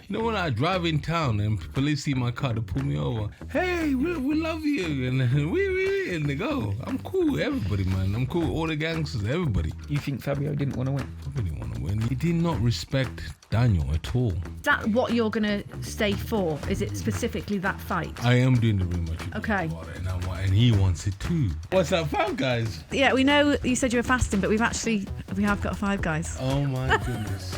You know, when I drive in town and police see my car, they pull me over. Hey, we love you. And then and they go. I'm cool with everybody, man. I'm cool with all the gangsters, everybody. You think Fabio didn't want to win? Fabio didn't want to win. He did not respect Daniel at all. Is that what you're going to stay for? Is it specifically that fight? I am doing the rematch. Okay. And he wants it too. What's up, Five Guys? Yeah, we know you said you were fasting, but we have got a Five Guys. Oh my goodness.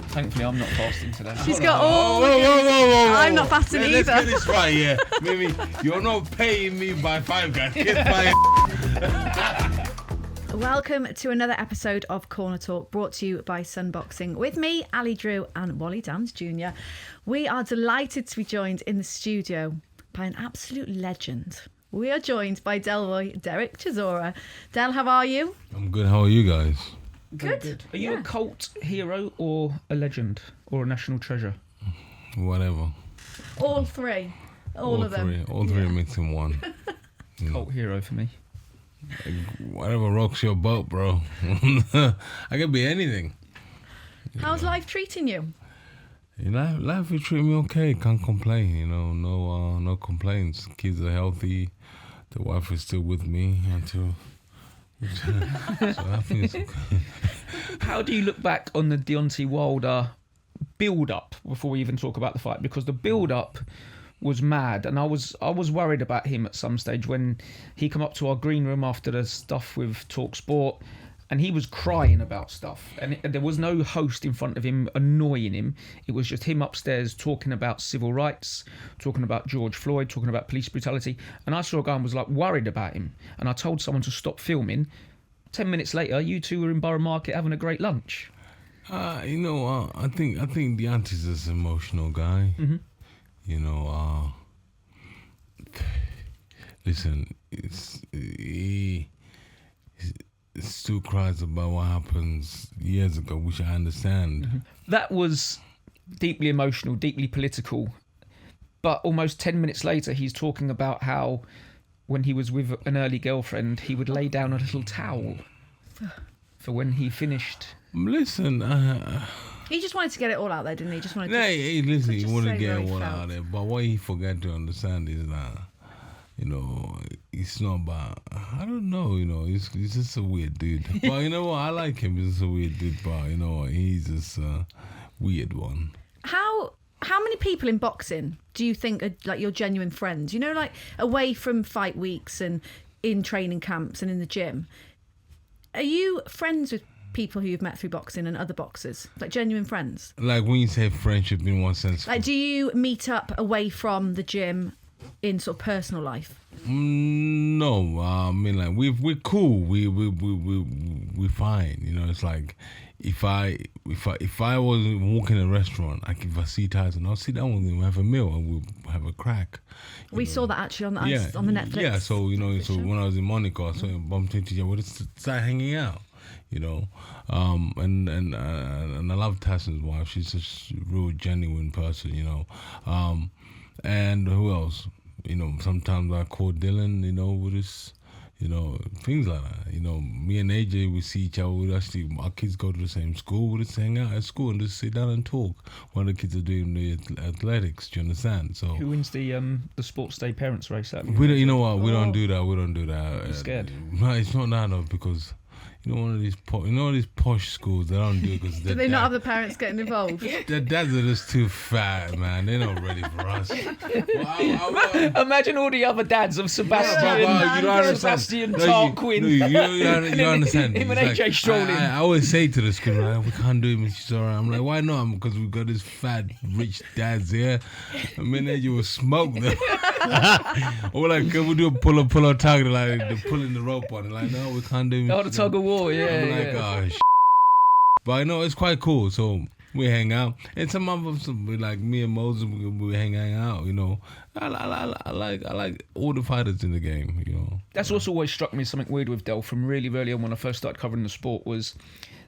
Thankfully, I'm not fasting today. She's got all. Whoa. I'm not fasting either. Let's get this right, yeah. Mimi, you're not paying me by Five Guys. Get by. Welcome to another episode of Corner Talk, brought to you by Sunboxing. With me, Ali Drew and Wally Downs Jr. We are delighted to be joined in the studio by an absolute legend. We are joined by Delroy Zak Chelli. Del, how are you? I'm good. How are you guys? Good. Are you a cult hero or a legend or a national treasure? Whatever. All three. All of them. All three mixed in one. Cult hero for me. Whatever rocks your boat, bro. I can be anything. How's life treating you? Life is treating me okay. Can't complain. No complaints. Kids are healthy. The wife is still with me until. So I think it's okay. How do you look back on the Deontay Wilder build-up before we even talk about the fight? Because the build-up was mad, and I was worried about him at some stage when he come up to our green room after the stuff with Talk Sport, and he was crying about stuff, and there was no host in front of him annoying him. It was just him upstairs talking about civil rights, talking about George Floyd, talking about police brutality, and I saw a guy and was like worried about him, and I told someone to stop filming. 10 minutes later, you two were in Borough Market having a great lunch. I think Deontay's this emotional guy. Mm-hmm. Listen, he still cries about what happens years ago, which I understand. Mm-hmm. That was deeply emotional, deeply political. But almost 10 minutes later, he's talking about how when he was with an early girlfriend, he would lay down a little towel for when he finished. Listen, He just wanted to get it all out there, didn't he? Just wanted to. listen, he wanted to get it one out there. But what he forgot to understand is that, it's not about, I don't know, he's just a weird dude. But you know what? I like him. He's just a weird dude, but he's just a weird one. How many people in boxing do you think are like your genuine friends? Like away from fight weeks and in training camps and in the gym. Are you friends with people who you've met through boxing and other boxers, like genuine friends? Like when you say friendship in what sense? Like, do you meet up away from the gym in sort of personal life? No, I mean, like we're cool. We fine. It's like if I was walking in a restaurant, if I see Tyson, I'll sit down with him, have a meal, and we'll have a crack. We saw that actually on the Netflix. Yeah, so when I was in Monaco, I saw him bumped into each other. We just started hanging out. And I love Tyson's wife. She's just a real genuine person, and who else? Sometimes I call Dylan, we just, things like that. Me and AJ, we see each other. Our kids go to the same school. We just hang out at school and just sit down and talk while the kids are doing the athletics. Do you understand? So Who wins the Sports Day parents race? we don't, you know what? We don't do that. We don't do that. You're scared? No, it's not that though, because. One of these these posh schools, they don't do it because do they not have the parents getting involved? Their dads are just too fat, man. They're not ready for us. Imagine all the other dads of Sebastian, you don't understand. Sebastian Tarquin. You understand. Him and AJ strolling. I always say to the school, like, we can't do it, Mr. Chisora. I'm like, why not? Because we've got this fat, rich dads here. I mean, AJ will smoke them. Or like, can we do a pull up target? Like, they're pulling the rope on it. Like, no, we can't do it. Oh, the tug of war, yeah. I'm like, oh, But I know it's quite cool. So we hang out. And some of us, like me and Moses, we hang out, I like all the fighters in the game, That's also always struck me as something weird with Del from really early on when I first started covering the sport was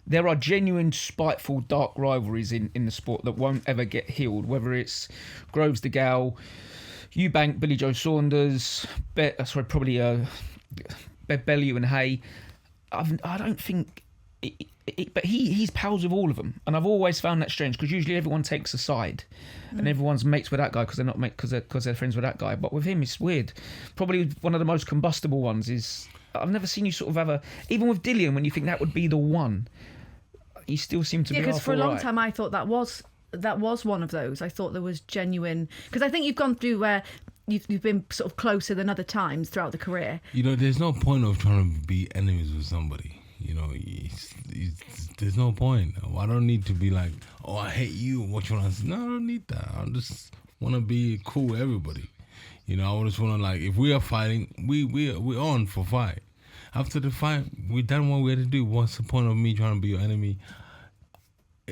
there are genuine, spiteful, dark rivalries in the sport that won't ever get healed, whether it's Groves de Gaulle, Eubank, Billy Joe Saunders, Bellew and Hay. I don't think But he's pals with all of them, and I've always found that strange because usually everyone takes a side, and everyone's mates with that guy because they're not because they're friends with that guy. But with him, it's weird. Probably one of the most combustible ones is I've never seen you sort of have a even with Dillian when you think that would be the one, you still seem to be. Because for a long time I thought that was one of those. I thought there was genuine because I think you've gone through where. You've been sort of closer than other times throughout the career. There's no point of trying to be enemies with somebody. There's no point. I don't need to be like, oh, I hate you. What you want to say? No, I don't need that. I just want to be cool with everybody. I just want to like, if we are fighting, we're on for fight. After the fight, we done what we had to do. What's the point of me trying to be your enemy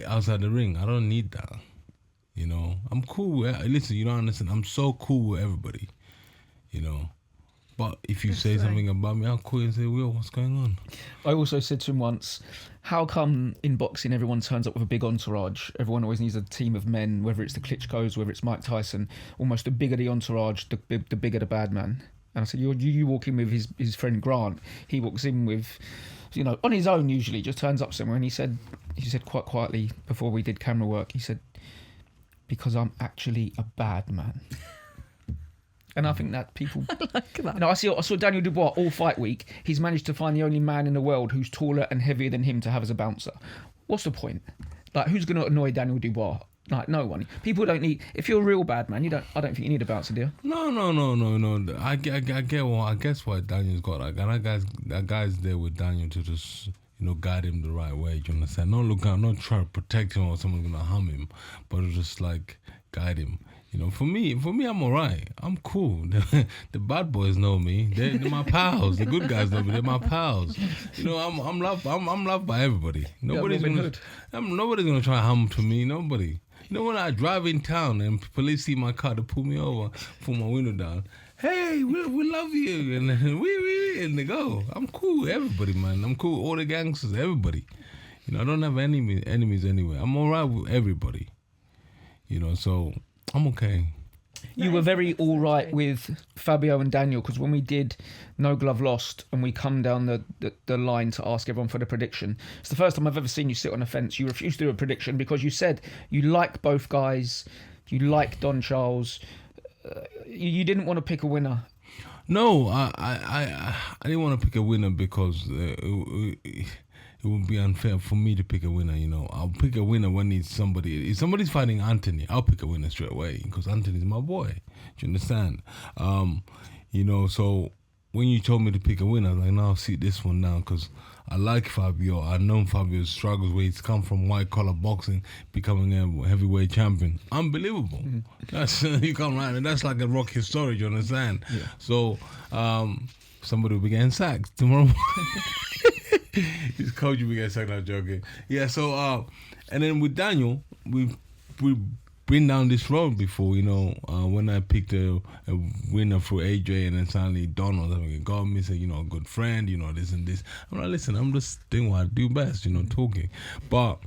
outside the ring? I don't need that. I'm cool with. Listen, you don't understand. I'm so cool with everybody. But if you say something about me, I'll call you and say, Will, what's going on? I also said to him once, how come in boxing everyone turns up with a big entourage? Everyone always needs a team of men, whether it's the Klitschko's, whether it's Mike Tyson. Almost the bigger the entourage, the bigger the bad man. And I said, you walk in with his friend Grant. He walks in with, on his own usually, just turns up somewhere. And he said quite quietly before we did camera work, he said, because I'm actually a bad man. And I think that people... I like that. I saw Daniel Dubois all fight week. He's managed to find the only man in the world who's taller and heavier than him to have as a bouncer. What's the point? Like, who's going to annoy Daniel Dubois? Like, no one. People don't need... If you're a real bad man, I don't think you need a bouncer, do you? No. I guess why Daniel's got that guy's there with Daniel to just... guide him the right way. Do you understand? I'm not trying to protect him or someone's gonna harm him, but just like guide him. For me, I'm alright. I'm cool. The bad boys know me. They're my pals. The good guys know me. They're my pals. I'm loved. I'm loved by everybody. Nobody's gonna try to harm to me. Nobody. When I drive in town and police see my car, they pull me over, pull my window down. Hey, we love you, and and they go. I'm cool with everybody, man. I'm cool with all the gangsters, everybody. I don't have enemies anywhere. I'm alright with everybody. So I'm okay. You were very all right with Fabio and Daniel because when we did No Glove Lost and we come down the line to ask everyone for the prediction, it's the first time I've ever seen you sit on a fence. You refused to do a prediction because you said you like both guys, you like Don Charles. You didn't want to pick a winner. No, I didn't want to pick a winner because it would be unfair for me to pick a winner. I'll pick a winner when it's somebody. If somebody's fighting Anthony, I'll pick a winner straight away because Anthony's my boy. Do you understand? So when you told me to pick a winner, I was like, no, I'll see this one now because I like Fabio. I've known Fabio's struggles where he's come from white collar boxing, becoming a heavyweight champion. Unbelievable. Mm-hmm. That's you come right, and that's like a rocky story. Do you understand? Yeah. So somebody will be getting sacked tomorrow. His coach will be getting sacked. Not joking. Yeah. So and then with Daniel, we've been down this road before, when I picked a winner for AJ and then suddenly Donald got me, said, a good friend, this and this. I'm like, listen, I'm just doing what I do best, talking. But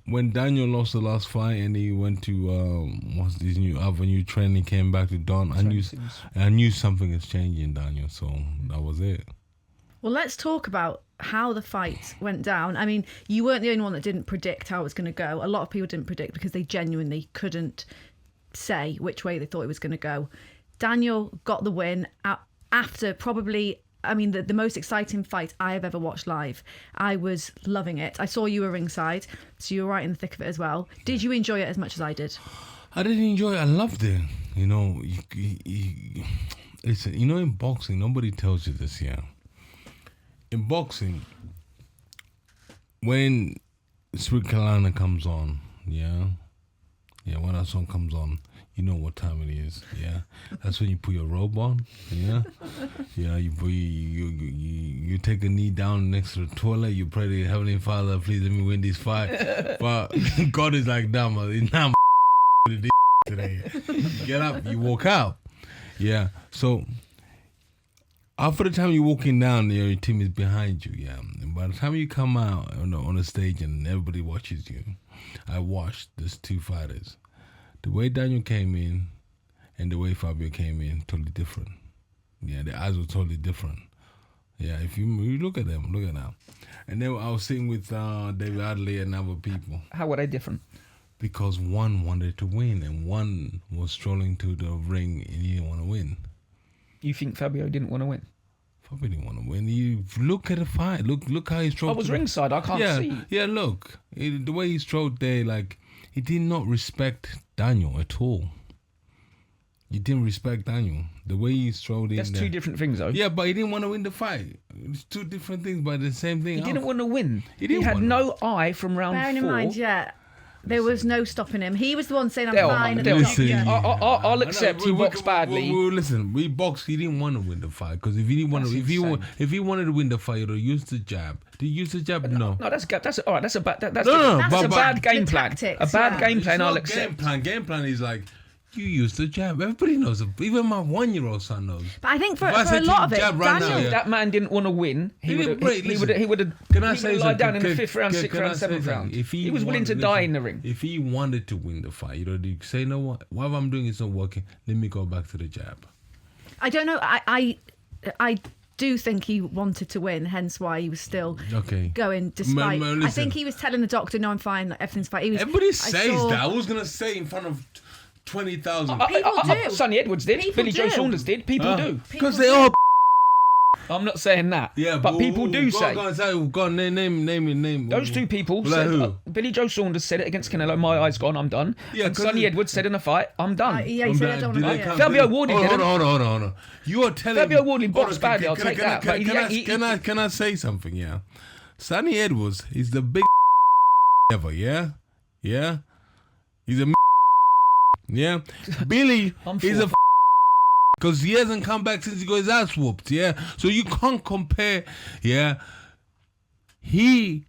when Daniel lost the last fight and he went to what's this new avenue training, came back to Don, I knew something is changing, Daniel. So that was it. Well, let's talk about how the fight went down. I mean, you weren't the only one that didn't predict how it was going to go. A lot of people didn't predict because they genuinely couldn't say which way they thought it was going to go. Daniel got the win after probably, the most exciting fight I have ever watched live. I was loving it. I saw you were ringside, so you were right in the thick of it as well. Did you enjoy it as much as I did? I didn't enjoy it. I loved it. Listen, in boxing, nobody tells you this, yeah. In boxing, when Sweet Carolina comes on, when that song comes on, you know what time it is, That's when you put your robe on, you take a knee down next to the toilet, you pray to Heavenly Father, please let me win this fight. But God is like, nah, man, today. Get up, you walk out. Yeah, so... After the time you're walking down, your team is behind you, And by the time you come out on the stage and everybody watches you, I watched these two fighters. The way Daniel came in and the way Fabio came in, totally different. Yeah, the eyes were totally different. Yeah, if you look at them, look at them. And then I was sitting with David Adley and other people How were they different? because one wanted to win and one was strolling to the ring and he didn't want to win. You think Fabio didn't want to win? Probably didn't want to win. You look at the fight. Look how he strode. I was ringside. I can't see. Yeah, look. The way he strode there, like, he did not respect Daniel at all. He didn't respect Daniel. The way he strode in That's there. two different things, though. Yeah, but he didn't want to win the fight. It's two different things, but the same thing. He didn't want to win. He He, didn't had want no eye from round Bearing 4. in mind, there was no stopping him. He was the one saying, I'm Del, fine. Del, Listen, Yeah. I'll accept he boxed badly. Listen, we boxed. He didn't want to win the fight because if he didn't want to, if he wanted to win the fight, he'd have used the jab. Did he use the jab? No. No, that's all right. That's a bad. That's No, that's a but- bad game the plan. tactics, A bad yeah. game plan. It's I'll not accept. Game plan is like you use the jab. Everybody knows it. Even my 1-year-old son knows. But I think for If I a said to lot you of it, jab right now, Daniel, yeah. That man didn't want to win. He He would didn't- wait, listen. have. He would have. Can I say lied something? down in the 5th round, 6th Can I round, say 7th round. something? If He was willing to wanted- die listen, in the ring. If he wanted to win the fight, you say, you know what? Whatever I'm doing is not working. Let me go back to the jab. I don't know. I do think he wanted to win, hence why he was still Okay. going. Despite, listen. I think he was telling the doctor, "No, I'm fine. Like, everything's fine." He was. Everybody I says saw- that. I was gonna say in front of 20,000. People do. Sonny Edwards did. People Billy Joe do. Saunders did. People do. Because they are. I'm not saying that. Yeah, but people do say. Go on, name. Those two people Like said. who? Billy Joe Saunders said it against Canelo. My eye's gone. I'm done. Yeah, and 'cause Sonny it- Edwards said in a fight, I'm done. Yeah, he said, "I don't want to Did go." they come- Fabio Wardley Hold didn't. on. You are telling Fabio me. Wardley Hold boxed on, badly, I'll take that, but Can I say something? Yeah, Sonny Edwards is the big ever. Yeah. He's a yeah. Billy I'm is a for- because he hasn't come back since he got his ass whooped. Yeah, so you can't compare. Yeah, he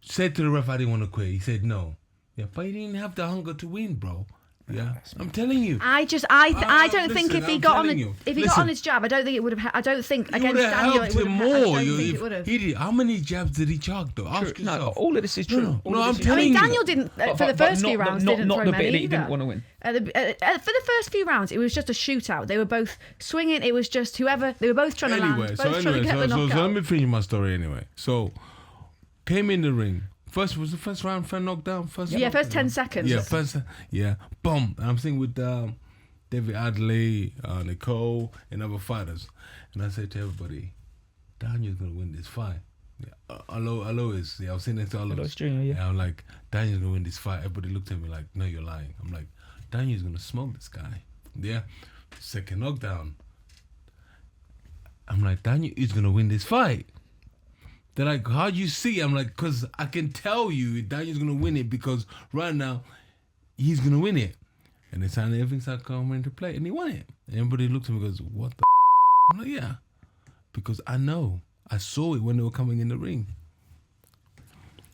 said to the ref, "I didn't want to quit." He said no. Yeah, but he didn't have the hunger to win, bro. Yeah, I'm telling you. I don't think listen, if he I'm got on telling you. if he got Listen. on his jab, I don't think it would have. I don't think You against would have Daniel helped it would him have. I more. don't You- think it if- would have. he did. How many jabs did he chuck though? Ask No, yourself. all of this is true. No, All no, of I'm this is telling true. you. Daniel didn't for the But first few not- rounds. not- Didn't not throw the many bit that he either. didn't want to win. For the first few rounds, it was just a shootout. They were both swinging. It was just whoever. They were both trying to Anyway, land. so Both trying to get the let knockout. me finish my story anyway. So, came in the ring. First was the first round for knockdown. First Yeah, round? first 10 seconds. Yeah, boom. And I'm sitting with David Adley, Nicole, and other fighters, and I said to everybody, Daniel's gonna win this fight. Yeah, Alois, yeah, I was sitting next to Alois. Alois Jr., yeah. And I'm like, Daniel's gonna win this fight. Everybody looked at me like, no, you're lying. I'm like, Daniel's gonna smoke this guy. Yeah, second knockdown. I'm like, Daniel is gonna win this fight. They're like, how'd you see? I'm like, because I can tell you Daniel's going to win it because right now he's going to win it. And it's time everything started coming into play and he won it. And everybody looked at me and goes, what the I'm like, yeah. Because I know. I saw it when they were coming in the ring.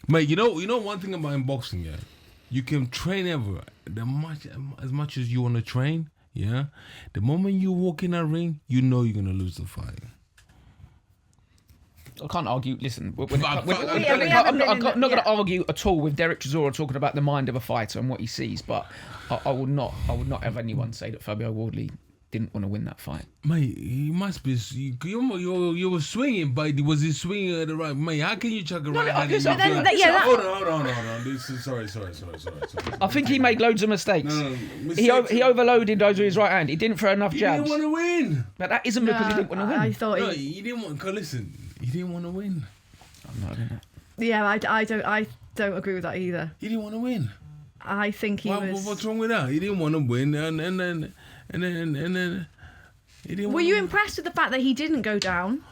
Mate, you know one thing about in boxing, yeah? You can train ever. As much as you want to train, yeah? The moment you walk in that ring, you know you're going to lose the fight. I can't argue. Listen, I'm haven't not been going to argue at all with Derek Chisora talking about the mind of a fighter and what he sees. But I would not have anyone say that Fabio Wardley didn't want to win that fight. Mate, he must be. You were swinging, but was he swinging at the right? Mate, how can you chuck a right hand? listen, Hold on. This is sorry. I think he made loads of mistakes. No, He overloaded those with his right hand. He didn't throw enough He jabs. didn't want to win. But that isn't because he didn't want to win. I thought No, he didn't want. Cause listen, he didn't want to win. I'm not in it. Yeah, I don't agree with that either. He didn't want to win. I think he was. What's wrong with that? He didn't want to win, and then he didn't. Were you impressed with the fact that he didn't go down?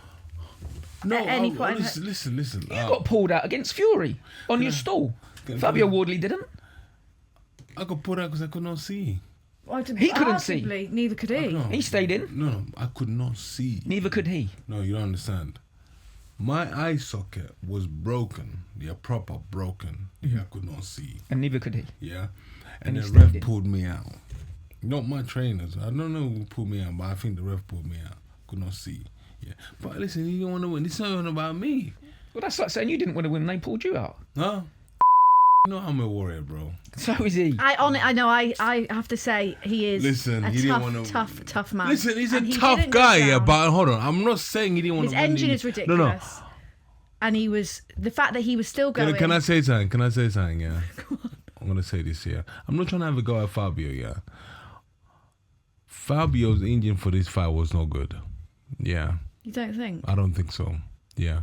No, at any point? listen. You got pulled out against Fury on your stall. Fabio Wardley didn't. I got pulled out because I could not see. He couldn't see. Arguably, neither could he. No. He stayed in. No, I could not see. Neither could he. No, you don't understand. My eye socket was broken. Yeah, proper broken. Yeah, I could not see. And neither could he. Yeah. And And he the ref stayed in. pulled me out. Not my trainers. I don't know who pulled me out, but I think the ref pulled me out. Could not see. Yeah. But listen, he didn't want to win. This is not about me. Well, that's like saying you didn't want to win and they pulled you out. No. You know I'm a warrior, bro. So is he. I know. I have to say he is. Listen, a he tough, didn't wanna, tough man. Listen, he's And a he tough didn't go guy, yeah. down. But hold on, I'm not saying he didn't want His to win. engine is ridiculous. No. And he was the fact that he was still going. Can I say something? Yeah. I'm gonna say this here. I'm not trying to have a go at Fabio, yeah. Fabio's engine for this fight was no good. Yeah. You don't think? I don't think so. Yeah.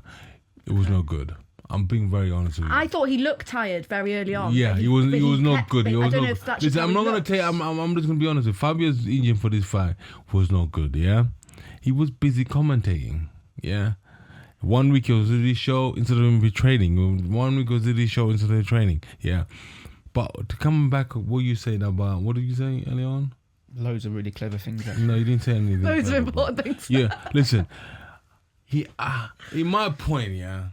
It was no good. I'm being very honest with you. I thought he looked tired very early on. Yeah, he was not good. He was I don't not know if that's Listen, how I'm he not gonna looked. tell you. I'm just gonna be honest with you. Fabio's engine for this fight was not good. Yeah, he was busy commentating. Yeah, 1 week he was at this show instead of him training. 1 week he was at this show instead of training. Yeah, but to come back, what you saying about? What did you say earlier on? Loads of really clever things. No, you didn't say anything. Those are clever. important things. Yeah, listen. He, in my point, yeah,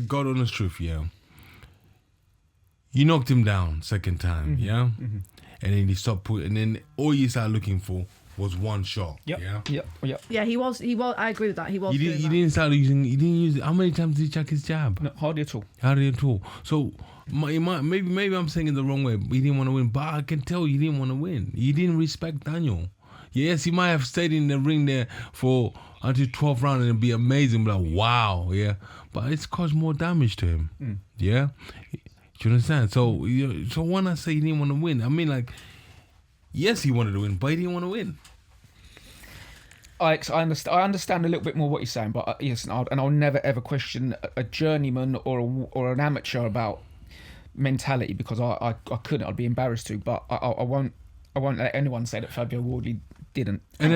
God honest truth, yeah. You knocked him down second time, yeah, and then he stopped putting. And then all you started looking for was one shot. Yep. Yeah. Yep. Yeah, he was. I agree with that. He was. He didn't start using. He didn't use. How many times did he check his jab? No, hardly at all. Hardly at all. So maybe I'm saying it the wrong way. But he didn't want to win. But I can tell he didn't want to win. He didn't respect Daniel. Yes, he might have stayed in the ring there for until 12th round and be amazing. Like wow, yeah. But it's caused more damage to him. Yeah. Do you understand? So when I say he didn't want to win, I mean like, yes, he wanted to win, but he didn't want to win. I understand a little bit more what you're saying, but yes, and I'll never ever question a journeyman or an amateur about mentality because I couldn't. I'd be embarrassed to, but I won't let anyone say that Fabio Wardley didn't. And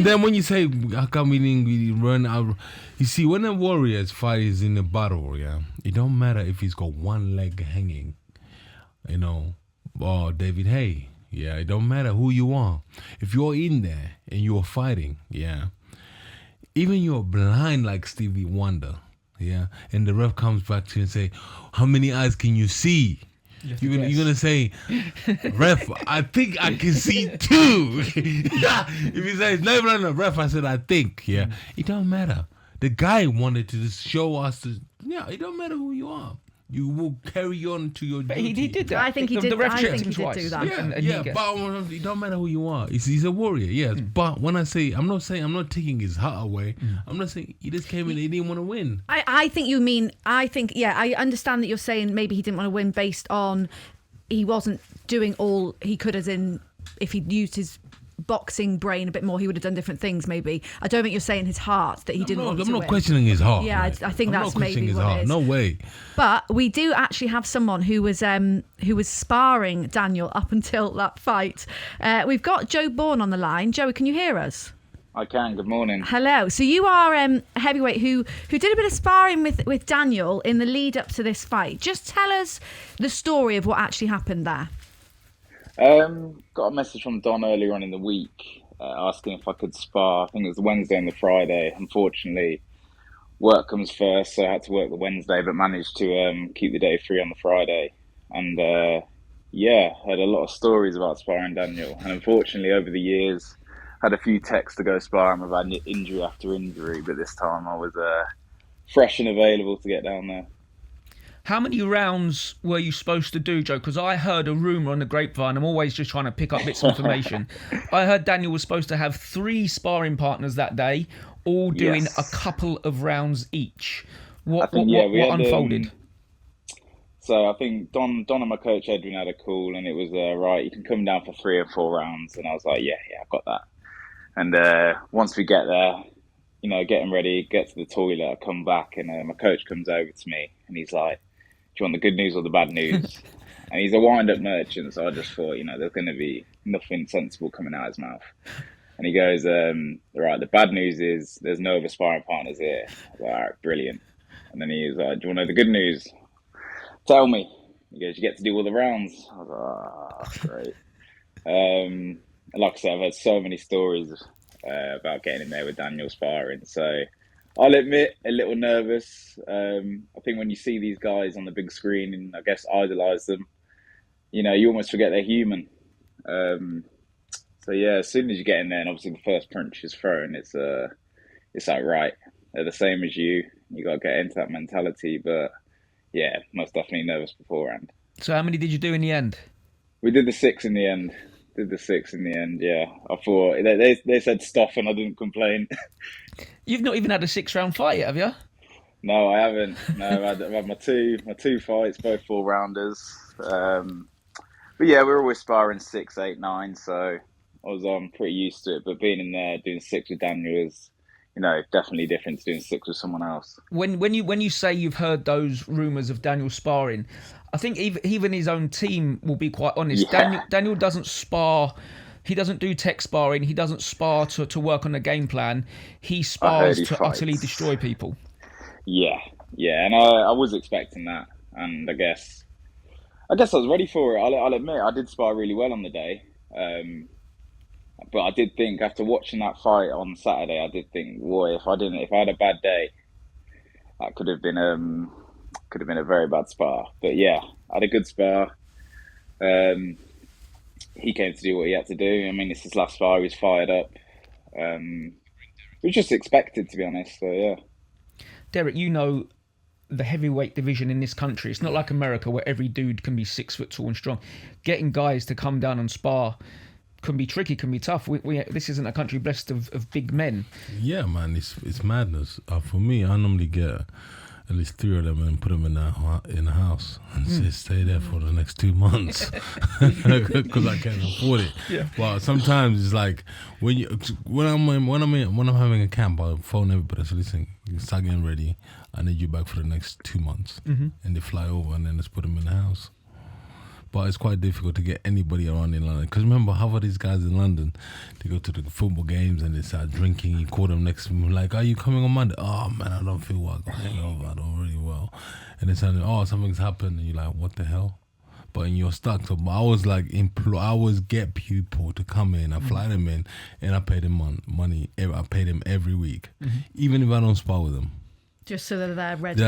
then when you say how come we didn't really run out, you see when a warrior's fight is in a battle, yeah, it don't matter if he's got one leg hanging, or David Hay, yeah, it don't matter who you are. If you're in there and you're fighting, yeah, even you're blind like Stevie Wonder, yeah, and the ref comes back to you and say, how many eyes can you see? You're gonna say, ref, I think I can see two. If he says no, ref, I said I think. Yeah, it don't matter. The guy wanted to just show us. It don't matter who you are. You will carry on to your duty. He did that. I think he did. The ref I checked think him he did twice. do that. But it don't matter who you are. He's a warrior, yes. But when I say, I'm not taking his heart away. I'm not saying he just came in and he didn't want to win. I think you mean. I understand that you're saying maybe he didn't want to win based on he wasn't doing all he could, as in if he'd used his boxing brain a bit more, he would have done different things. Maybe I don't think you're saying his heart that he didn't want to win. I'm not questioning his heart. Yeah, right? I think I'm that's not questioning maybe his what heart. it is. No way. But we do actually have someone who was sparring Daniel up until that fight. We've got Joe Bourne on the line. Joey, can you hear us? I can. Good morning. Hello. So you are a heavyweight who did a bit of sparring with Daniel in the lead up to this fight. Just tell us the story of what actually happened there. Got a message from Don earlier on in the week asking if I could spar. I think it was the Wednesday and the Friday. Unfortunately, work comes first, so I had to work the Wednesday, but managed to keep the day free on the Friday. And heard a lot of stories about sparring Daniel. And unfortunately, over the years, had a few texts to go spar him. I've had injury after injury, but this time I was fresh and available to get down there. How many rounds were you supposed to do, Joe? Because I heard a rumour on the grapevine. I'm always just trying to pick up bits of information. I heard Daniel was supposed to have 3 sparring partners that day, all doing a couple of rounds each. What unfolded? So I think Don and my coach Edwin had a call, and it was right. You can come down for 3 or 4 rounds, and I was like, yeah, I've got that. And once we get there, get him ready, get to the toilet, I come back, and my coach comes over to me, and he's like, do you want the good news or the bad news? And he's a wind-up merchant, so I just thought, there's going to be nothing sensible coming out of his mouth. And he goes, right, the bad news is there's no other sparring partners here. I was like, all right, brilliant. And then he was like, do you want to know the good news? Tell me. He goes, you get to do all the rounds. I was like, great. Like I said, I've heard so many stories about getting in there with Daniel sparring. So I'll admit, a little nervous. I think when you see these guys on the big screen and I guess idolise them, you almost forget they're human. So yeah, as soon as you get in there and obviously the first punch is thrown, it's like, right, they're the same as you. You got to get into that mentality. But yeah, most definitely nervous beforehand. So how many did you do in the end? We did the 6 in the end. Did the 6 in the end. Yeah, I thought they said stuff and I didn't complain. You've not even had a 6-round fight yet, have you? No, I haven't. No, I've had my two fights, both 4 rounders. But yeah, we're always sparring 6, 8, 9, so I was pretty used to it. But being in there doing 6 with Daniel is, definitely different to doing 6 with someone else. When you say you've heard those rumours of Daniel sparring, I think even his own team will be quite honest. Yeah. Daniel doesn't spar. He doesn't do tech sparring. He doesn't spar to work on a game plan. He I heard spars he to utterly fights. destroy people. Yeah, yeah, and I was expecting that, and I guess I was ready for it. I'll admit I did spar really well on the day, but I did think after watching that fight on Saturday, I did think, boy, if I had a bad day, that could have been a very bad spar. But yeah, I had a good spar. Um, he came to do what he had to do. I mean, it's his last spar. He was fired up. It was just expected, to be honest. So yeah. Derek, you know the heavyweight division in this country. It's not like America where every dude can be 6 foot tall and strong. Getting guys to come down and spar can be tricky, can be tough. This isn't a country blessed of big men. Yeah, man, it's madness. For me, I normally get at least 3 of them and put them in the house and say stay there for the next 2 months because I can't afford it. Yeah. But sometimes it's like when I'm having a camp, I'll phone everybody. So listen, you start getting ready. I need you back for the next 2 months, and they fly over and then let's put them in the house. But it's quite difficult to get anybody around in London. Because remember, half of these guys in London, they go to the football games and they start drinking. You call them next to me, like, are you coming on Monday? Oh, man, I don't feel well. I got hangover. I don't really well. And they say, oh, something's happened. And you're like, what the hell? But you're stuck. So I was like, I always get people to come in. I fly them in and I pay them money. I pay them every week. Even if I don't spar with them. Just so that they're ready.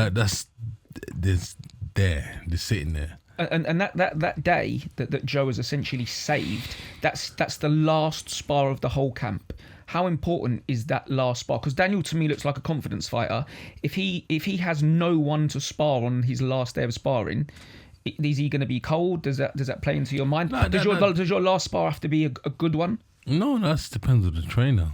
They're sitting there. And that day that Joe has essentially saved, that's the last spar of the whole camp. How important is that last spar? Because Daniel to me looks like a confidence fighter. If he has no one to spar on his last day of sparring, is he going to be cold? Does that play into your mind? Does your last spar have to be a good one? No, that depends on the trainer.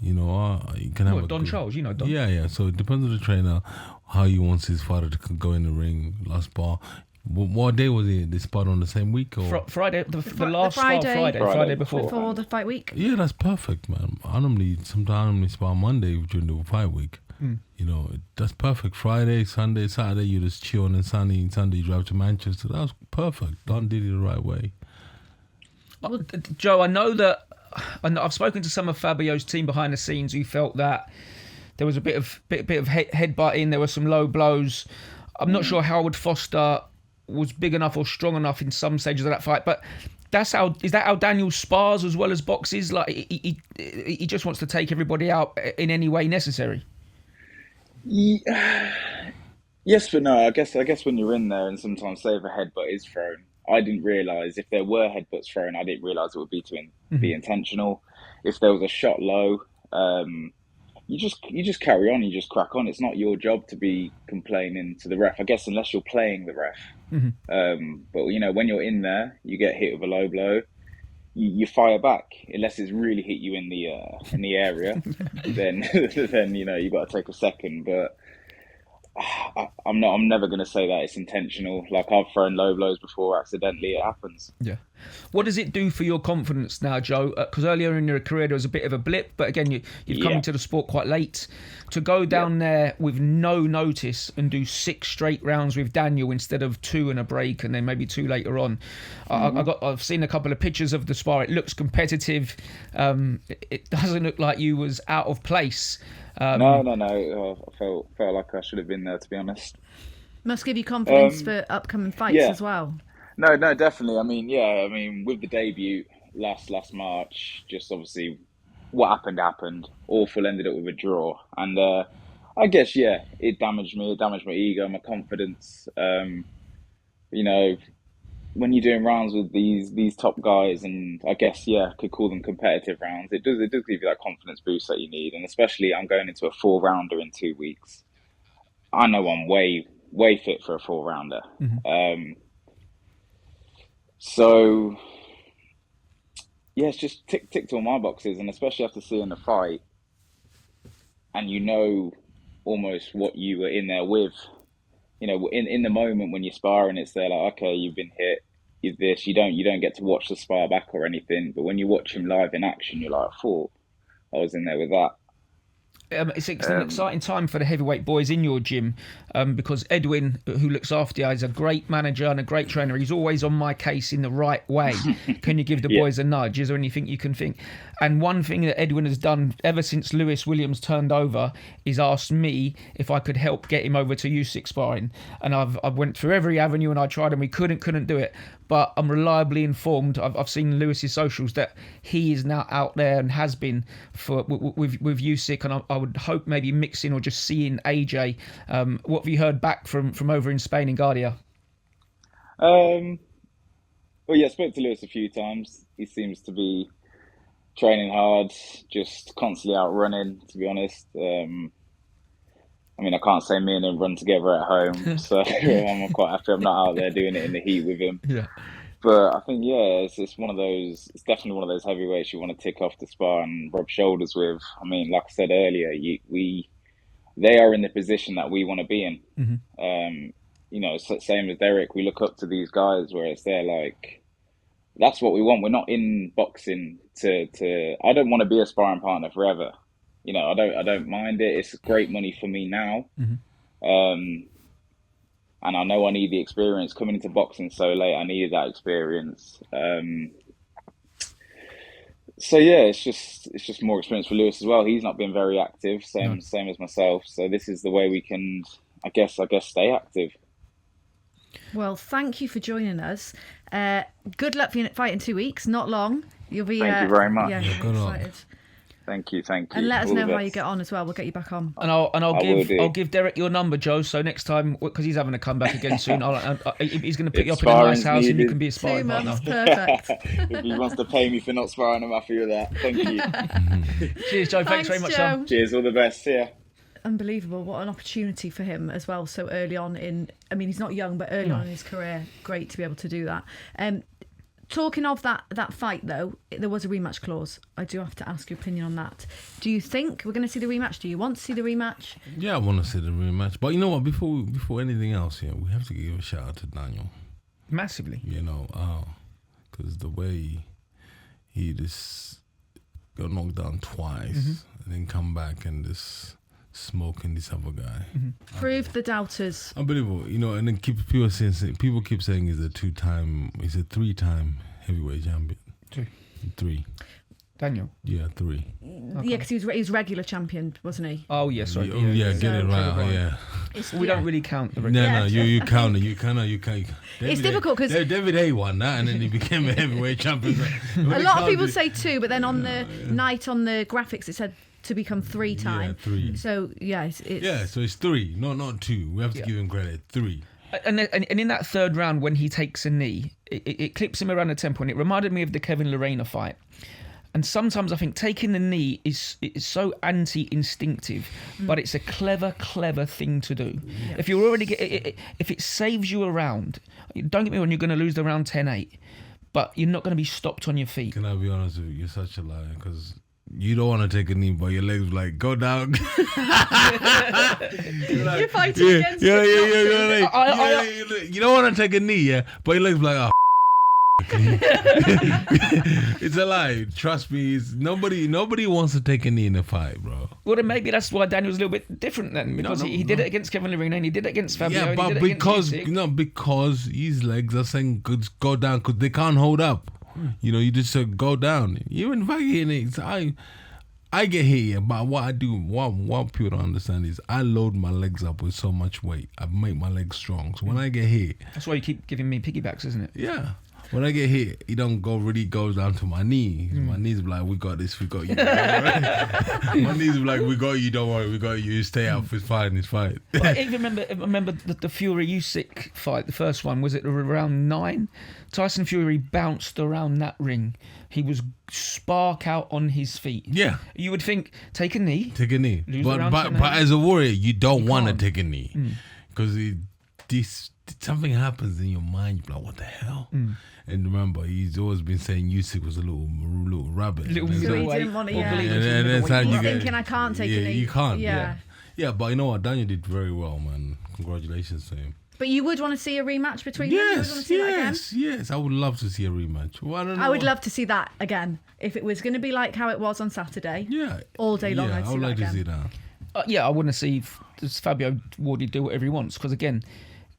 You know, you can have Don Charles, you know Don. Yeah. So it depends on the trainer how he wants his fighter to go in the ring. Last spar. What day was it? They sparred on the same week or Friday? The last Friday before the fight week. Yeah, that's perfect, man. I normally spar Monday during the fight week. You know, that's perfect. Friday, Sunday, Saturday, you just chill, and then Sunday you drive to Manchester. That was perfect. Don did it the right way. Joe, I know that I've spoken to some of Fabio's team behind the scenes who felt that there was a bit of headbutting. There were some low blows. I'm not sure Howard Foster was big enough or strong enough in some stages of that fight, but is that how Daniel spars as well as boxes? Like he just wants to take everybody out in any way necessary. Yeah. Yes, but no. I guess when you're in there and sometimes say if a headbutt is thrown, I didn't realise if there were headbutts thrown, I didn't realise it would be be intentional. If there was a shot low, you just carry on, you just crack on. It's not your job to be complaining to the ref, I guess, unless you're playing the ref. But when you're in there, you get hit with a low blow, you fire back unless it's really hit you in the area. then you got to take a second. But I'm never going to say that it's intentional. Like I've thrown low blows before accidentally. It happens. Yeah. What does it do for your confidence now, Joe? Because earlier in your career there was a bit of a blip, but again you've come into the sport quite late. To go down there with no notice and do 6 straight rounds with Daniel instead of 2 and a break and then maybe 2 later on. I've seen a couple of pictures of the spar. It looks competitive. It doesn't look like you was out of place. No. I felt like I should have been there, to be honest. Must give you confidence for upcoming fights as well. No, definitely. I mean, with the debut last March, just obviously what happened. Awful, ended up with a draw, and I guess it damaged me. It damaged my ego, my confidence. When you're doing rounds with these top guys, and I guess could call them competitive rounds. It does give you that confidence boost that you need, and especially I'm going into a 4-rounder in 2 weeks. I know I'm way way fit for a 4-rounder. So yeah, it's just ticked all my boxes, and especially after seeing the fight, and you know almost what you were in there with. You know, in the moment when you're sparring, it's there like, okay, you've been hit, you're this. You don't get to watch the spar back or anything, but when you watch him live in action, you're like, I thought I was in there with that. It's an exciting time for the heavyweight boys in your gym, because Edwin, who looks after you, is a great manager and a great trainer. He's always on my case in the right way. Can you give the boys a nudge? Is there anything you can think? And one thing that Edwin has done ever since Lewis Williams turned over is asked me if I could help get him over to Usyk sparring. And I've went through every avenue and I tried and we couldn't do it. But I'm reliably informed. I've seen Lewis's socials that he is now out there and has been with Usyk, and I would hope maybe mixing or just seeing AJ. What have you heard back from over in Spain in Guardia? Well, yeah, I spoke to Lewis a few times. He seems to be training hard, just constantly out running, to be honest. I mean, I can't say me and him run together at home, so I'm quite happy I'm not out there doing it in the heat with him. Yeah. But I think, yeah, it's one of those. It's definitely one of those heavyweights you want to tick off the spar and rub shoulders with. I mean, like I said earlier, they are in the position that we want to be in. You know, same as Derek, we look up to these guys where it's there like, that's what we want. We're not in boxing to. I don't want to be a sparring partner forever. You know, I don't mind it. It's great money for me now. And I know I need the experience. Coming into boxing so late, I needed that experience. So yeah, it's just more experience for Lewis as well. He's not been very active, same as myself. So this is the way we can, I guess, stay active. Well, thank you for joining us. Good luck for your fight in 2 weeks. Not long. You'll be. Thank you very much. Yeah, good excited. luck. Thank you. And let us know how you get on as well. We'll get you back on. And I'll give Derek your number, Joe. So next time, because he's having to come back again soon, he's going to put you up in a nice house and you can be a sparring 2 months, partner. perfect. If he wants to pay me for not sparring, I'm happy with that. Thank you. Cheers, Joe. Thanks very much, Joe. Sam. Cheers. All the best. See ya. Unbelievable. What an opportunity for him as well, so early on I mean, he's not young, but early on in his career, great to be able to do that. Talking of that fight, though, there was a rematch clause. I do have to ask your opinion on that. Do you think we're going to see the rematch? Do you want to see the rematch? Yeah, I want to see the rematch. But you know what? Before anything else, yeah, we have to give a shout out to Daniel. Massively. You know, because the way he just got knocked down twice and then come back and just smoking this other guy. Prove the doubters. Unbelievable, you know. And then people keep saying he's a 3-time heavyweight champion. Three. Daniel. Yeah, 3. Okay. Yeah, because he was regular champion, wasn't he? Oh yes, sorry. Yeah, get it right. Yeah. We don't really count the regular. No, you count it. You can't. It's difficult because David A won that, and then he became a heavyweight champion. A lot of people say 2, but then on the night on the graphics it said to become 3-time. Yeah, 3. So yeah, it's so it's 3, not 2. We have to give him credit. 3. And in that third round, when he takes a knee, it clips him around the temple, and it reminded me of the Kevin Lorena fight. And sometimes I think taking the knee is so anti-instinctive, but it's a clever thing to do. Yes. If you're already if it saves you a round, don't get me wrong, you're going to lose the round 10-8, but you're not going to be stopped on your feet. Can I be honest with you? You're such a liar, because you don't want to take a knee, but your legs like, go down. You're fighting against it. You don't want to take a knee, yeah, but your legs like, oh. It's a lie. Trust me. Nobody wants to take a knee in a fight, bro. Well, then maybe that's why Daniel's a little bit different then, because he did it against Kevin Lorena and he did it against Fabio. Yeah, but because his legs are saying go down because they can't hold up. You know, you just say go down. Even if I get hit, I get hit, yeah, but what I do, what people don't understand is I load my legs up with so much weight. I make my legs strong. So when I get hit, that's why you keep giving me piggybacks, isn't it? Yeah. When I get hit, it don't go down to my knees. My knees be like, we got this, we got you. My knees be like, we got you, don't worry, we got you. Stay out, it's fine. Well, I even remember the Fury Usyk fight, the first one, was it around 9? Tyson Fury bounced around that ring. He was spark out on his feet. Yeah. You would think, take a knee. But as a warrior, you don't want to take a knee. Because something happens in your mind. You're like, what the hell? And remember, he's always been saying Usyk was a little rabbit. Little So he middleweight. didn't want to, Or yeah. believe And it's then middleweight. that's how He's you get- thinking, I can't take yeah, any. you can't. Yeah. Yeah, but you know what? Daniel did very well, man. Congratulations to him. But you would want to see a rematch between them? You would want to see that again? Yes. I would love to see a rematch. Well, I don't know. I would love to see that again. If it was going to be like how it was on Saturday, Yeah. all day long, Yeah, I'd I see would that like to again. see that. Yeah, I want to see does Fabio Wardley do whatever he wants, because again,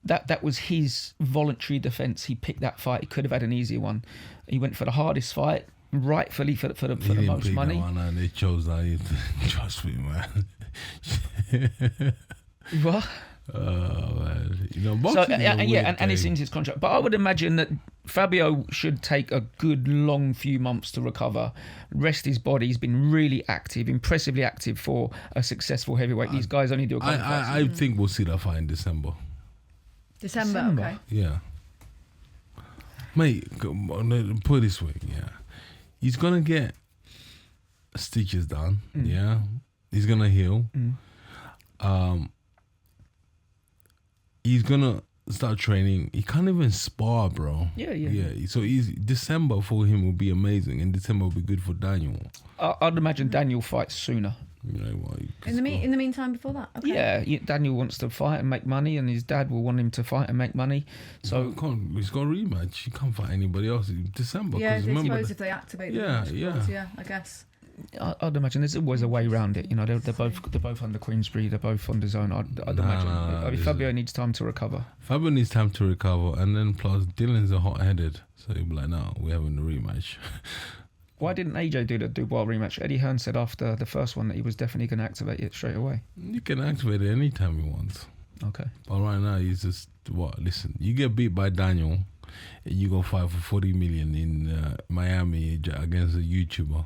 that was his voluntary defence. He picked that fight. He could have had an easier one. He went for the hardest fight, rightfully for the He most didn't pick money. that one, and they chose that. Trust me, man. What? Man. You know, So boxing is a and weird it's thing. in his contract. But I would imagine that Fabio should take a good long few months to recover, rest his body. He's been really active, impressively active for a successful heavyweight. These guys only do a couple of fights. I think we'll see that fight in December. December, okay. Yeah. Mate, put it this way, yeah. He's going to get stitches done, yeah. He's going to heal. He's going to start training. He can't even spar, bro. Yeah. So December for him will be amazing, and December will be good for Daniel. I'd imagine Daniel fights sooner. You know, well, In the meantime, before that, okay. Yeah, Daniel wants to fight and make money, and his dad will want him to fight and make money. So he's got a rematch. He can't fight anybody else in December. Yeah, I 'cause remember suppose the- if they activate the Yeah, rematch, yeah. of course, yeah, I guess. I'd imagine there's always a way around it. You know, they're both under Queensberry. They're both on his own. I'd imagine. I mean, Fabio needs time to recover. Fabio needs time to recover, and then plus Dylan's a hot-headed, so he'll be like, "No, we're having the rematch." Why didn't AJ do the Dubois rematch? Eddie Hearn said after the first one that he was definitely going to activate it straight away. You can activate it anytime you want, Okay. but right now he's just Listen, you get beat by Daniel, and you go fight for 40 million in Miami against a YouTuber.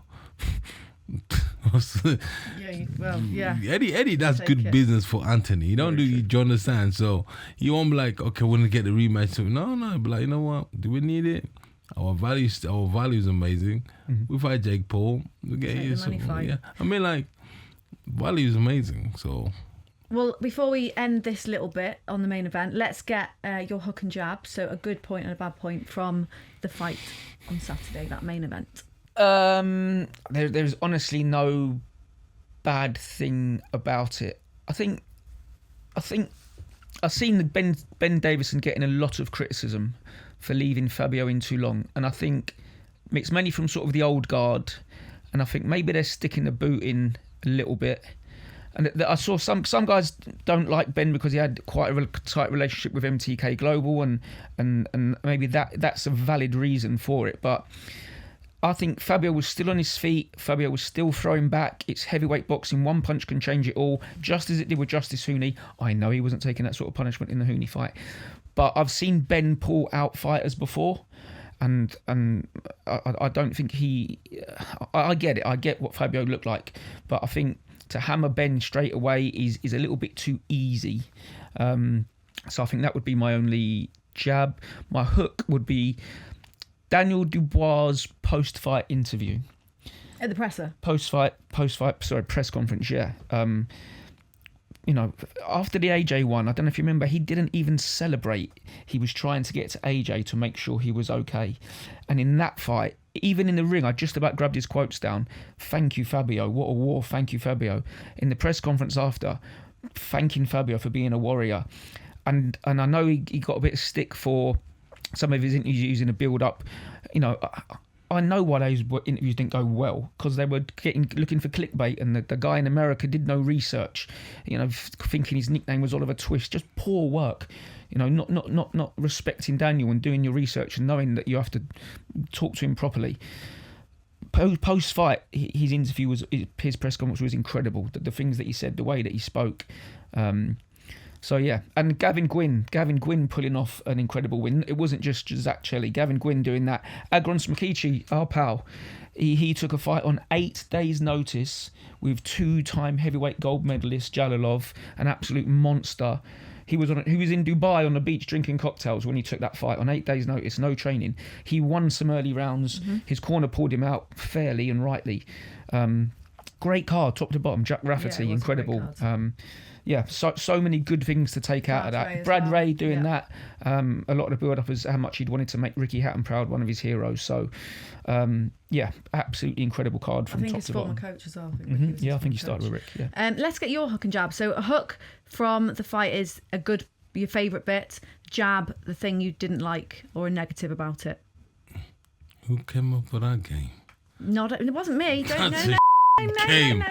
Yeah. Eddie, that's Take good it. business for Anthony. You don't Very true. do you understand? So you won't be like, okay, we're gonna get the rematch. So no, but like, you know what? Do we need it? Our value is amazing. We fight Jake Paul. We get Take you the money some, fight. yeah. I mean, like, value is amazing. So Well, before we end this little bit on the main event, let's get your hook and jab. So a good point and a bad point from the fight on Saturday, that main event. There's honestly no bad thing about it. I think I've seen Ben Davison getting a lot of criticism for leaving Fabio in too long, and I think it's mainly from sort of the old guard, and I think maybe they're sticking the boot in a little bit. And I saw some guys don't like Ben because he had quite a tight relationship with MTK Global, and maybe that's a valid reason for it. But I think Fabio was still on his feet. Fabio was still throwing back. It's heavyweight boxing. One punch can change it all, just as it did with Justice Hooney. I know he wasn't taking that sort of punishment in the Hooney fight, but I've seen Ben pull out fighters before, and I don't think he. I get it. I get what Fabio looked like, but I think to hammer Ben straight away is a little bit too easy. So I think that would be my only jab. My hook would be Daniel Dubois' post-fight interview. At the presser. Press conference, yeah. After the AJ one, I don't know if you remember, he didn't even celebrate. He was trying to get to AJ to make sure he was okay. And in that fight, even in the ring, I just about grabbed his quotes down. Thank you, Fabio. What a war. Thank you, Fabio. In the press conference after, thanking Fabio for being a warrior. And I know he got a bit of stick for some of his interviews in a build-up. I know why those interviews didn't go well, because they were looking for clickbait, and the guy in America did no research, thinking his nickname was Oliver Twist. Just poor work, not respecting Daniel and doing your research and knowing that you have to talk to him properly. Post-fight, his interview his press conference was incredible. The things that he said, the way that he spoke. So yeah, and Gavin Gwynn pulling off an incredible win. It wasn't just Zak Chelli. Gavin Gwynn doing that. Agron Smakichi, our pal, he took a fight on 8 days' notice with 2-time heavyweight gold medalist Jalilov, an absolute monster. He was in Dubai on the beach drinking cocktails when he took that fight on 8 days' notice, no training. He won some early rounds. His corner pulled him out fairly and rightly. Great card, top to bottom. Jack Rafferty, Yeah, it was a great incredible. card. so many good things to take out of that. Brad Ray doing that. A lot of the build-up is how much he'd wanted to make Ricky Hatton proud, one of his heroes. So, absolutely incredible card from top to bottom. I think his former coach as well. I think he started with Rick. Yeah. Let's get your hook and jab. So a hook from the fight is your favourite bit. Jab, the thing you didn't like or a negative about it. Who came up with that game? It wasn't me. No.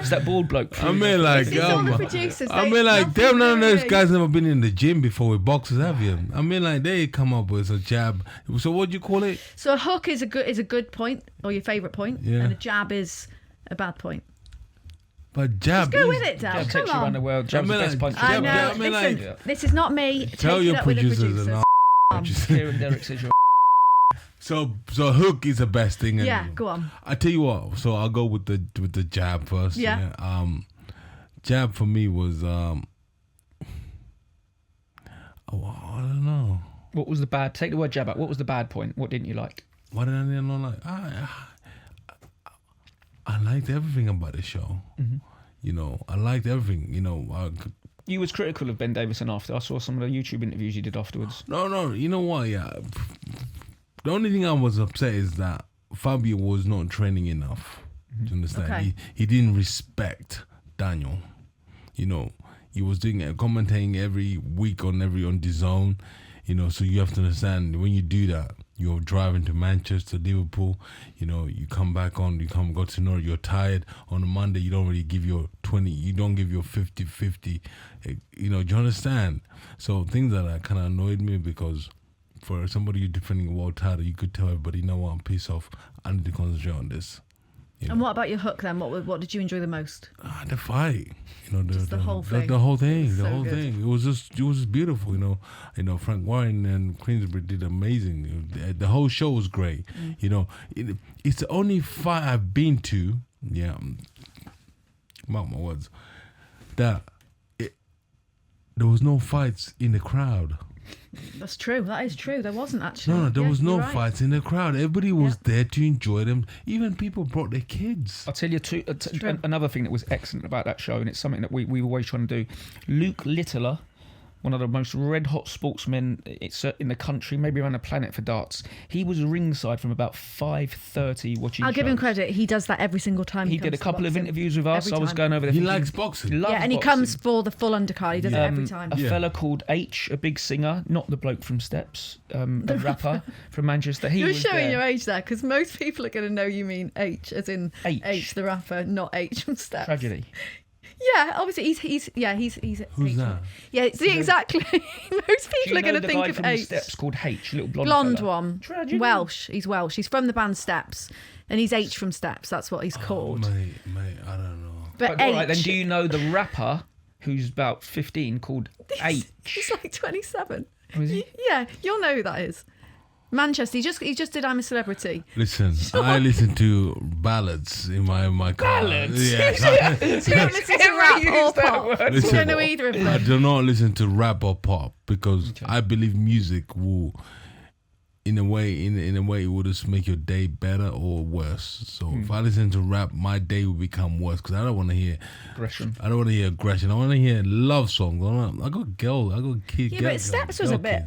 Is that bald bloke? I mean, like, it's all the producers. None of those guys never been in the gym before with boxers, have you? I mean, like, they come up with a jab. So what do you call it? So a hook is a good point, or your favourite point, and a jab is a bad point. But jab, just go with it, Dal. Jab takes you around the world. Jab's the best punch. I know. Listen, this is not me. Tell your producers. Here and Derek says you're. So hook is the best thing. Yeah, go on. I tell you what. So I'll go with the jab first. Yeah. Jab for me was I don't know. What was the bad? Take the word jab out. What was the bad point? What didn't you like? What did I not like? I liked everything about the show. Mm-hmm. You know, I liked everything. You know, you was critical of Ben Davison after. I saw some of the YouTube interviews you did afterwards. No. You know what? Yeah. The only thing I was upset is that Fabio was not training enough. Do you understand? Okay. He didn't respect Daniel. You know, he was doing commentating every week on DAZN. You know, so you have to understand when you do that, you're driving to Manchester, Liverpool. You know, you come back on, go to Norwich. You're tired on a Monday. You don't really give your 20. You don't give your 50-50. You know, do you understand? So things like that kind of annoyed me because. For somebody you're defending a world title, you could tell everybody, you know what, I'm pissed off. I need to concentrate on this. You know? And what about your hook then? What did you enjoy the most? The fight. You know, the whole thing. The whole thing. The whole thing. It was just beautiful. You know, Frank Warren and Queensbury did amazing. The whole show was great. You know, it's the only fight I've been to. Yeah, mark my words. There was no fights in the crowd. That's true. That is true. There wasn't actually. No, there was no fights in the crowd. Everybody was there to enjoy them. Even people brought their kids. I'll tell you another thing that was excellent about that show, and it's something that we were always trying to do. Luke Littler, one of the most red-hot sportsmen in the country, maybe around the planet for darts. He was ringside from about 5:30 watching I'll give him shows. credit. He does that every single time. He did a couple of interviews with us. I was going over there. He likes boxing. Yeah, and he comes for the full undercard. He does it every time. A fella called H, a big singer, not the bloke from Steps, a rapper from Manchester. You're showing your age there, because most people are going to know you mean H, as in H the rapper, not H from Steps. Tragedy. Yeah, obviously he's Who's H. that? Yeah, see exactly. Most people are going to think of from H. Steps called H, little blonde fella. One. Tragedy. Welsh. He's Welsh. He's from the band Steps, and he's H from Steps. That's what he's called. Mate, I don't know. But all right, then do you know the rapper who's about 15 called H? He's like 27. Oh, is he? Yeah, you'll know who that is. Manchester. He just did I'm a Celebrity. Listen, I listen to ballads in my car. Ballads? Yeah. So you don't listen to rap or pop. You don't know either of them. I do not listen to rap or pop because I believe music will, in a way, it will just make your day better or worse. So if I listen to rap, my day will become worse because I don't want to hear aggression. I don't want to hear aggression. I want to hear love songs. I got girls. I got kids. Yeah, but Steps was a bit.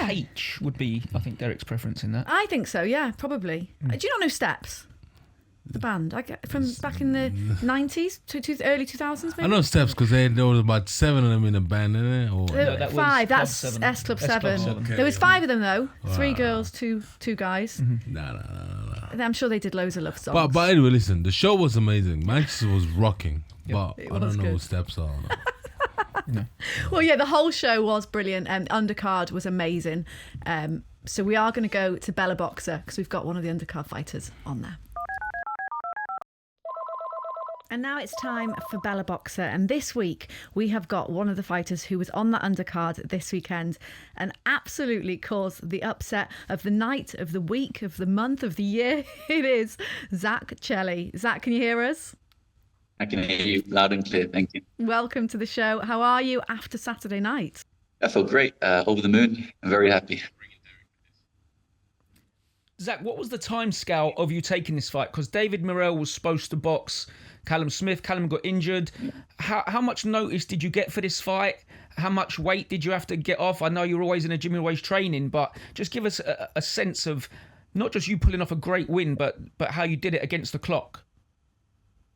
H would be, I think, Derek's preference in that. I think so. Yeah, probably. Do you not know Steps? The band, from back in the 90s to early 2000s, maybe? I know Steps because there was about 7 of them in a band, isn't it? Or that was 5. Club That's 7. S Club 7. Okay, There was 5 of them though. 3 girls, 2 guys. No. I'm sure they did loads of love songs. But anyway, listen, the show was amazing. Manchester was rocking, but I don't know good. what Steps are. No. Well, yeah, the whole show was brilliant, and undercard was amazing. So we are going to go to Bella Boxer because we've got one of the undercard fighters on there. And now it's time for Bella Boxer. And this week we have got one of the fighters who was on that undercard this weekend and absolutely caused the upset of the night, of the week, of the month, of the year. It is Zak Chelli. Zak, can you hear us? I can hear you loud and clear. Thank you. Welcome to the show. How are you after Saturday night? I feel great. Over the moon. I'm very happy. Zak, what was the time scale of you taking this fight? Because David Morrell was supposed to box Callum Smith. Callum got injured. How much notice did you get for this fight? How much weight did you have to get off? I know you're always in a gym, you're always training, but just give us a sense of not just you pulling off a great win, but how you did it against the clock.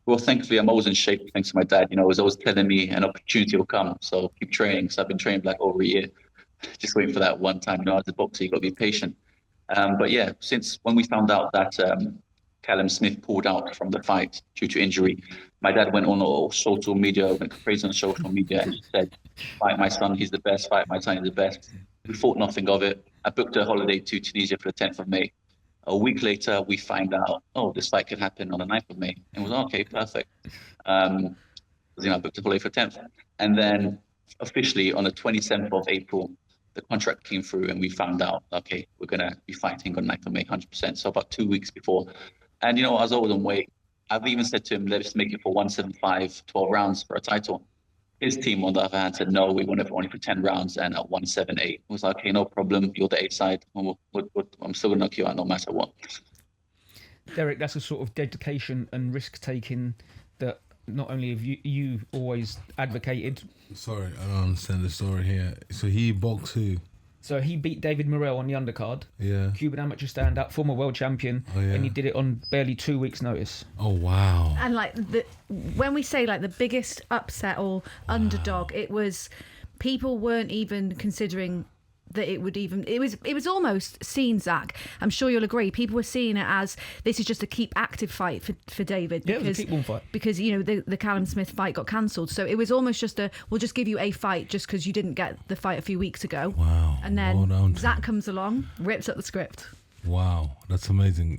Well, thankfully, I'm always in shape thanks to my dad. You know, he's always telling me an opportunity will come. So keep training. So I've been training for like over a year, just waiting for that one time. You know, as a boxer, you've got to be patient. But yeah, since when we found out that Callum Smith pulled out from the fight due to injury, my dad went on all social media, went crazy on social media, and just said, "Fight my son, he's the best. Fight my son, he's the best." We thought nothing of it. I booked a holiday to Tunisia for the 10th of May. A week later, we find out, oh, this fight could happen on the 9th of May. And it was okay, perfect. Because, I booked a holiday for 10th. And then officially on the 27th of April, the contract came through and we found out, okay, we're going to be fighting on 9th of May, 100%. So about 2 weeks before. And, I was always on weight. I've even said to him, let's make it for 175, 12 rounds for a title. His team, on the other hand, said, no, we want it only for 10 rounds and at 178. I was like, okay, no problem. You're the 8th side. I'm still going to knock you out no matter what. Derek, that's a sort of dedication and risk-taking that not only have you always advocated. Sorry, I don't understand the story here. So he boxed who? So he beat David Morrell on the undercard. Yeah. Cuban amateur stand-up, former world champion. Oh, yeah. And he did it on barely 2 weeks' notice. Oh, wow. And when we say the biggest upset or underdog, it was people weren't even considering that it would even. It was almost seen, Zach. I'm sure you'll agree. People were seeing it as this is just a keep active fight for David. Because, it was a keep warm fight. Because the Callum Smith fight got cancelled, so it was almost just we'll just give you a fight just because you didn't get the fight a few weeks ago. Wow. And then Zach comes along, rips up the script. Wow, that's amazing.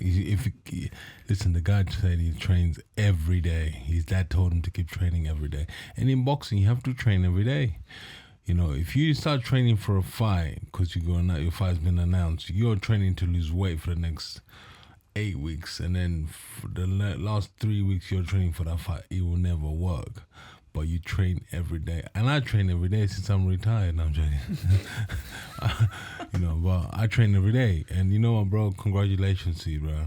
Listen, the guy said he trains every day. His dad told him to keep training every day. And in boxing, you have to train every day. If you start training for a fight because your fight's been announced, you're training to lose weight for the next 8 weeks, and then for the last 3 weeks you're training for that fight. It will never work. But you train every day, and I train every day since I'm retired. No, I'm joking. But I train every day, and you know what, bro? Congratulations to you, bro.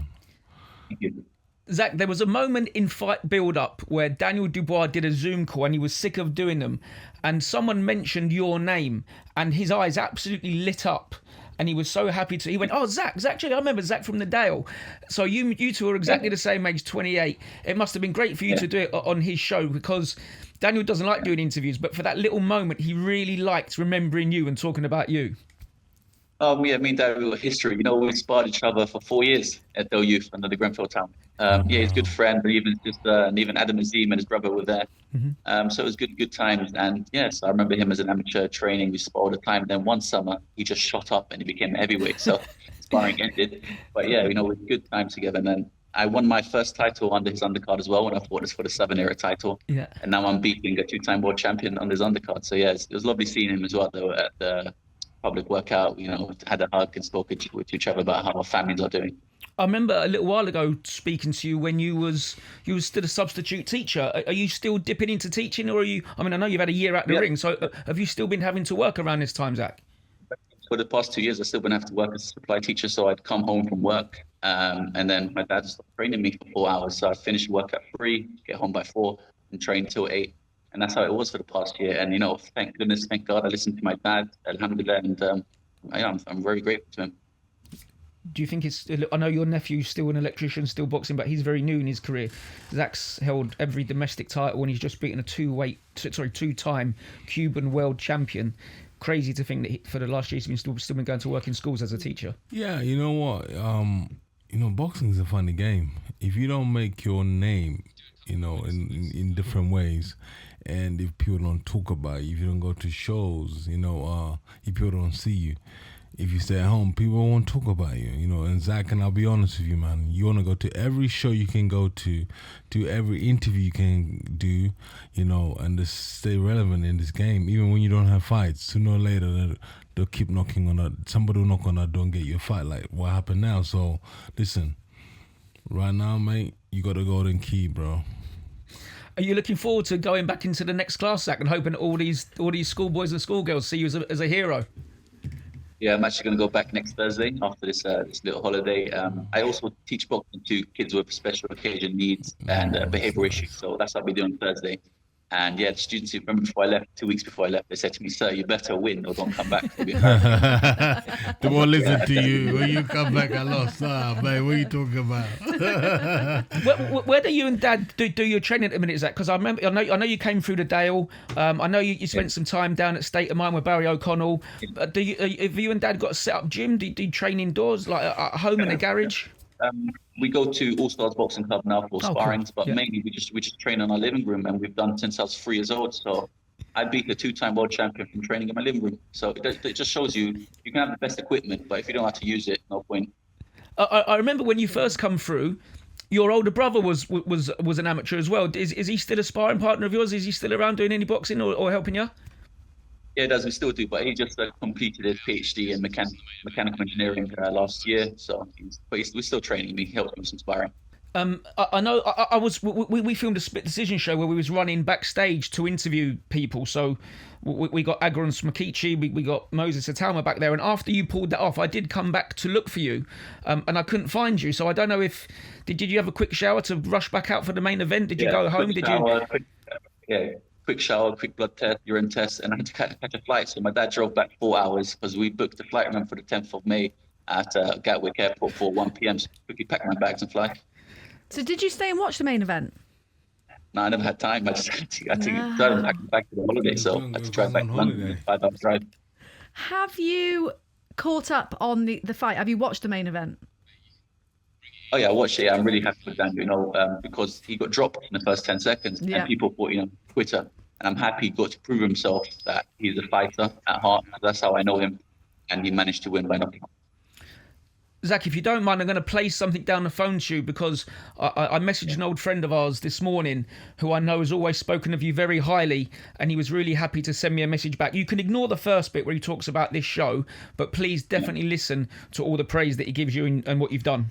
Thank you. Zach, there was a moment in fight build-up where Daniel Dubois did a Zoom call and he was sick of doing them, and someone mentioned your name, and his eyes absolutely lit up. And he was so happy he went, oh, Zak Chelli, I remember Zach from the Dale. So you two are exactly the same age, 28. It must have been great for you to do it on his show, because Daniel doesn't like doing interviews, but for that little moment, he really liked remembering you and talking about you. Yeah, me and Dad, we got history. We sparred each other for 4 years at Del Youth under the Grenfell Town. He's a good friend, but even Adam Azim and his brother were there. Mm-hmm. So it was good times. And yes, I remember him as an amateur training. We sparred all the time. Then one summer, he just shot up and he became a heavyweight. So sparring ended. But yeah, we had good times together. And then I won my first title under his undercard as well when I fought this for the Southern Era title. Yeah. And now I'm beating a 2-time world champion under his undercard. So yeah, it was lovely seeing him as well, though, at the public workout. Had a hug and spoke with each other about how our families are doing. I remember a little while ago speaking to you when you was still a substitute teacher. Are you still dipping into teaching, or are you? I mean, I know you've had a year out the ring, so have you still been having to work around this time, Zach? For the past 2 years, I've still been having to work as a supply teacher. So I'd come home from work, and then my dad stopped training me for 4 hours. So I finished work at 3, get home by 4, and train till 8. And that's how it was for the past year. And thank goodness, thank God, I listened to my dad, alhamdulillah, and I'm very grateful to him. Do you think I know your nephew's still an electrician, still boxing, but he's very new in his career. Zach's held every domestic title and he's just beaten a 2-time Cuban world champion. Crazy to think that for the last year he's been still been going to work in schools as a teacher. Yeah, you know what? Boxing is a funny game. If you don't make your name, in different ways, and if people don't talk about you, if you don't go to shows, if people don't see you, if you stay at home, people won't talk about you, And Zach, and I'll be honest with you, man, you want to go to every show you can go to every interview you can do, and just stay relevant in this game. Even when you don't have fights, sooner or later, they'll keep knocking on that. Somebody will knock on that door and get you a fight, like what happened now. So, listen, right now, mate, you got the golden key, bro. Are you looking forward to going back into the next class, Zach, and hoping all these schoolboys and schoolgirls see you as a hero? Yeah, I'm actually going to go back next Thursday after this little holiday. I also teach boxing to kids with special occasion needs and behavioral issues. So that's what we do on Thursday. And yeah, the students who remember before I left, 2 weeks before I left, they said to me, "Sir, you better win or don't come back." They won't listen to you. When you come back, I lost. Man, what are you talking about? Where do you and Dad do your training at the minute, Zach? Because I know you came through the Dale. I know you spent some time down at State of Mind with Barry O'Connell. Have you and Dad got a set up gym? Do you train indoors, like at home in a garage? We go to All Stars Boxing Club now for sparrings, cool. but mainly we just train in our living room, and we've done since I was 3 years old. So I beat a 2-time world champion from training in my living room. So it just shows you can have the best equipment, but if you don't know how to use it, no point. I remember when you first come through, your older brother was an amateur as well. Is he still a sparring partner of yours? Is he still around doing any boxing or helping you? Yeah, it does. We still do, but he just completed his PhD in mechanical engineering last year. So, we're still training me, helping him with some sparring. I know. We filmed a split decision show where we was running backstage to interview people. So we got Agron Smakichi, we got Moses Atama back there. And after you pulled that off, I did come back to look for you, and I couldn't find you. So I don't know if did you have a quick shower to rush back out for the main event? Did you go home? Did you? Quick shower, quick blood test, urine test, and I had to catch a flight. So my dad drove back 4 hours because we booked the flight, remember, for the 10th of May at Gatwick Airport for 1 p.m. So quickly packed my bags and fly. So did you stay and watch the main event? No, I never had time. I just had to drive back to the holiday, so I had to drive back to London, 5 hours drive. Have you caught up on the fight? Have you watched the main event? Oh yeah, I watched it. I'm really happy with Daniel, because he got dropped in the first 10 seconds, and people thought, Twitter. And I'm happy he got to prove himself that he's a fighter at heart. That's how I know him, and he managed to win by knockout. Zach, if you don't mind, I'm going to play something down the phone to you because I messaged an old friend of ours this morning who I know has always spoken of you very highly, and he was really happy to send me a message back. You can ignore the first bit where he talks about this show, but please definitely listen to all the praise that he gives you and what you've done.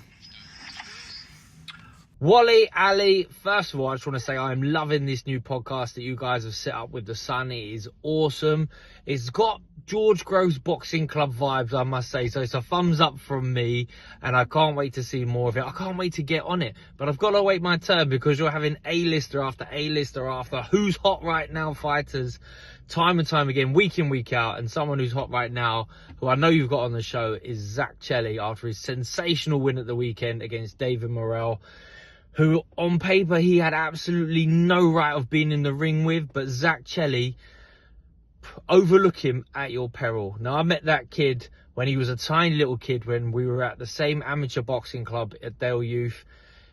Wally, Ali, first of all, I just want to say I'm loving this new podcast that you guys have set up with The Sun. It is awesome. It's got George Groves Boxing Club vibes, I must say. So it's a thumbs up from me, and I can't wait to see more of it. I can't wait to get on it. But I've got to wait my turn because you're having A-lister after A-lister after who's hot right now fighters time and time again, week in, week out. And someone who's hot right now, who I know you've got on the show, is Zak Chelli after his sensational win at the weekend against David Morrell, who on paper he had absolutely no right of being in the ring with, but Zak Chelli, overlook him at your peril. Now, I met that kid when he was a tiny little kid when we were at the same amateur boxing club at Dale Youth.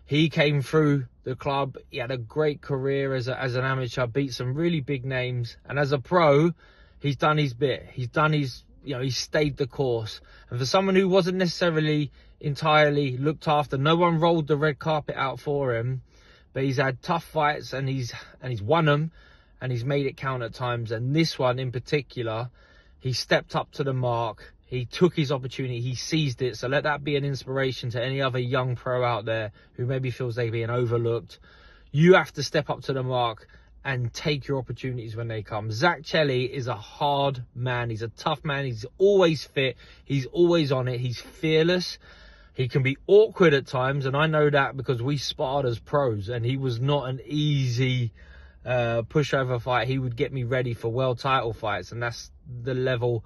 He came through the club. He had a great career as an amateur, beat some really big names. And as a pro, he's done his bit. He's done his, he's stayed the course. And for someone who wasn't necessarily entirely looked after, no one rolled the red carpet out for him, but he's had tough fights and he's won them, and he's made it count at times. And this one in particular, he stepped up to the mark. He took his opportunity. He seized it. So let that be an inspiration to any other young pro out there who maybe feels they're being overlooked. You have to step up to the mark and take your opportunities when they come. Zak Chelli is a hard man. He's a tough man. He's always fit. He's always on it. He's fearless. He can be awkward at times, and I know that because we sparred as pros, and he was not an easy pushover fight. He would get me ready for world title fights, and that's the level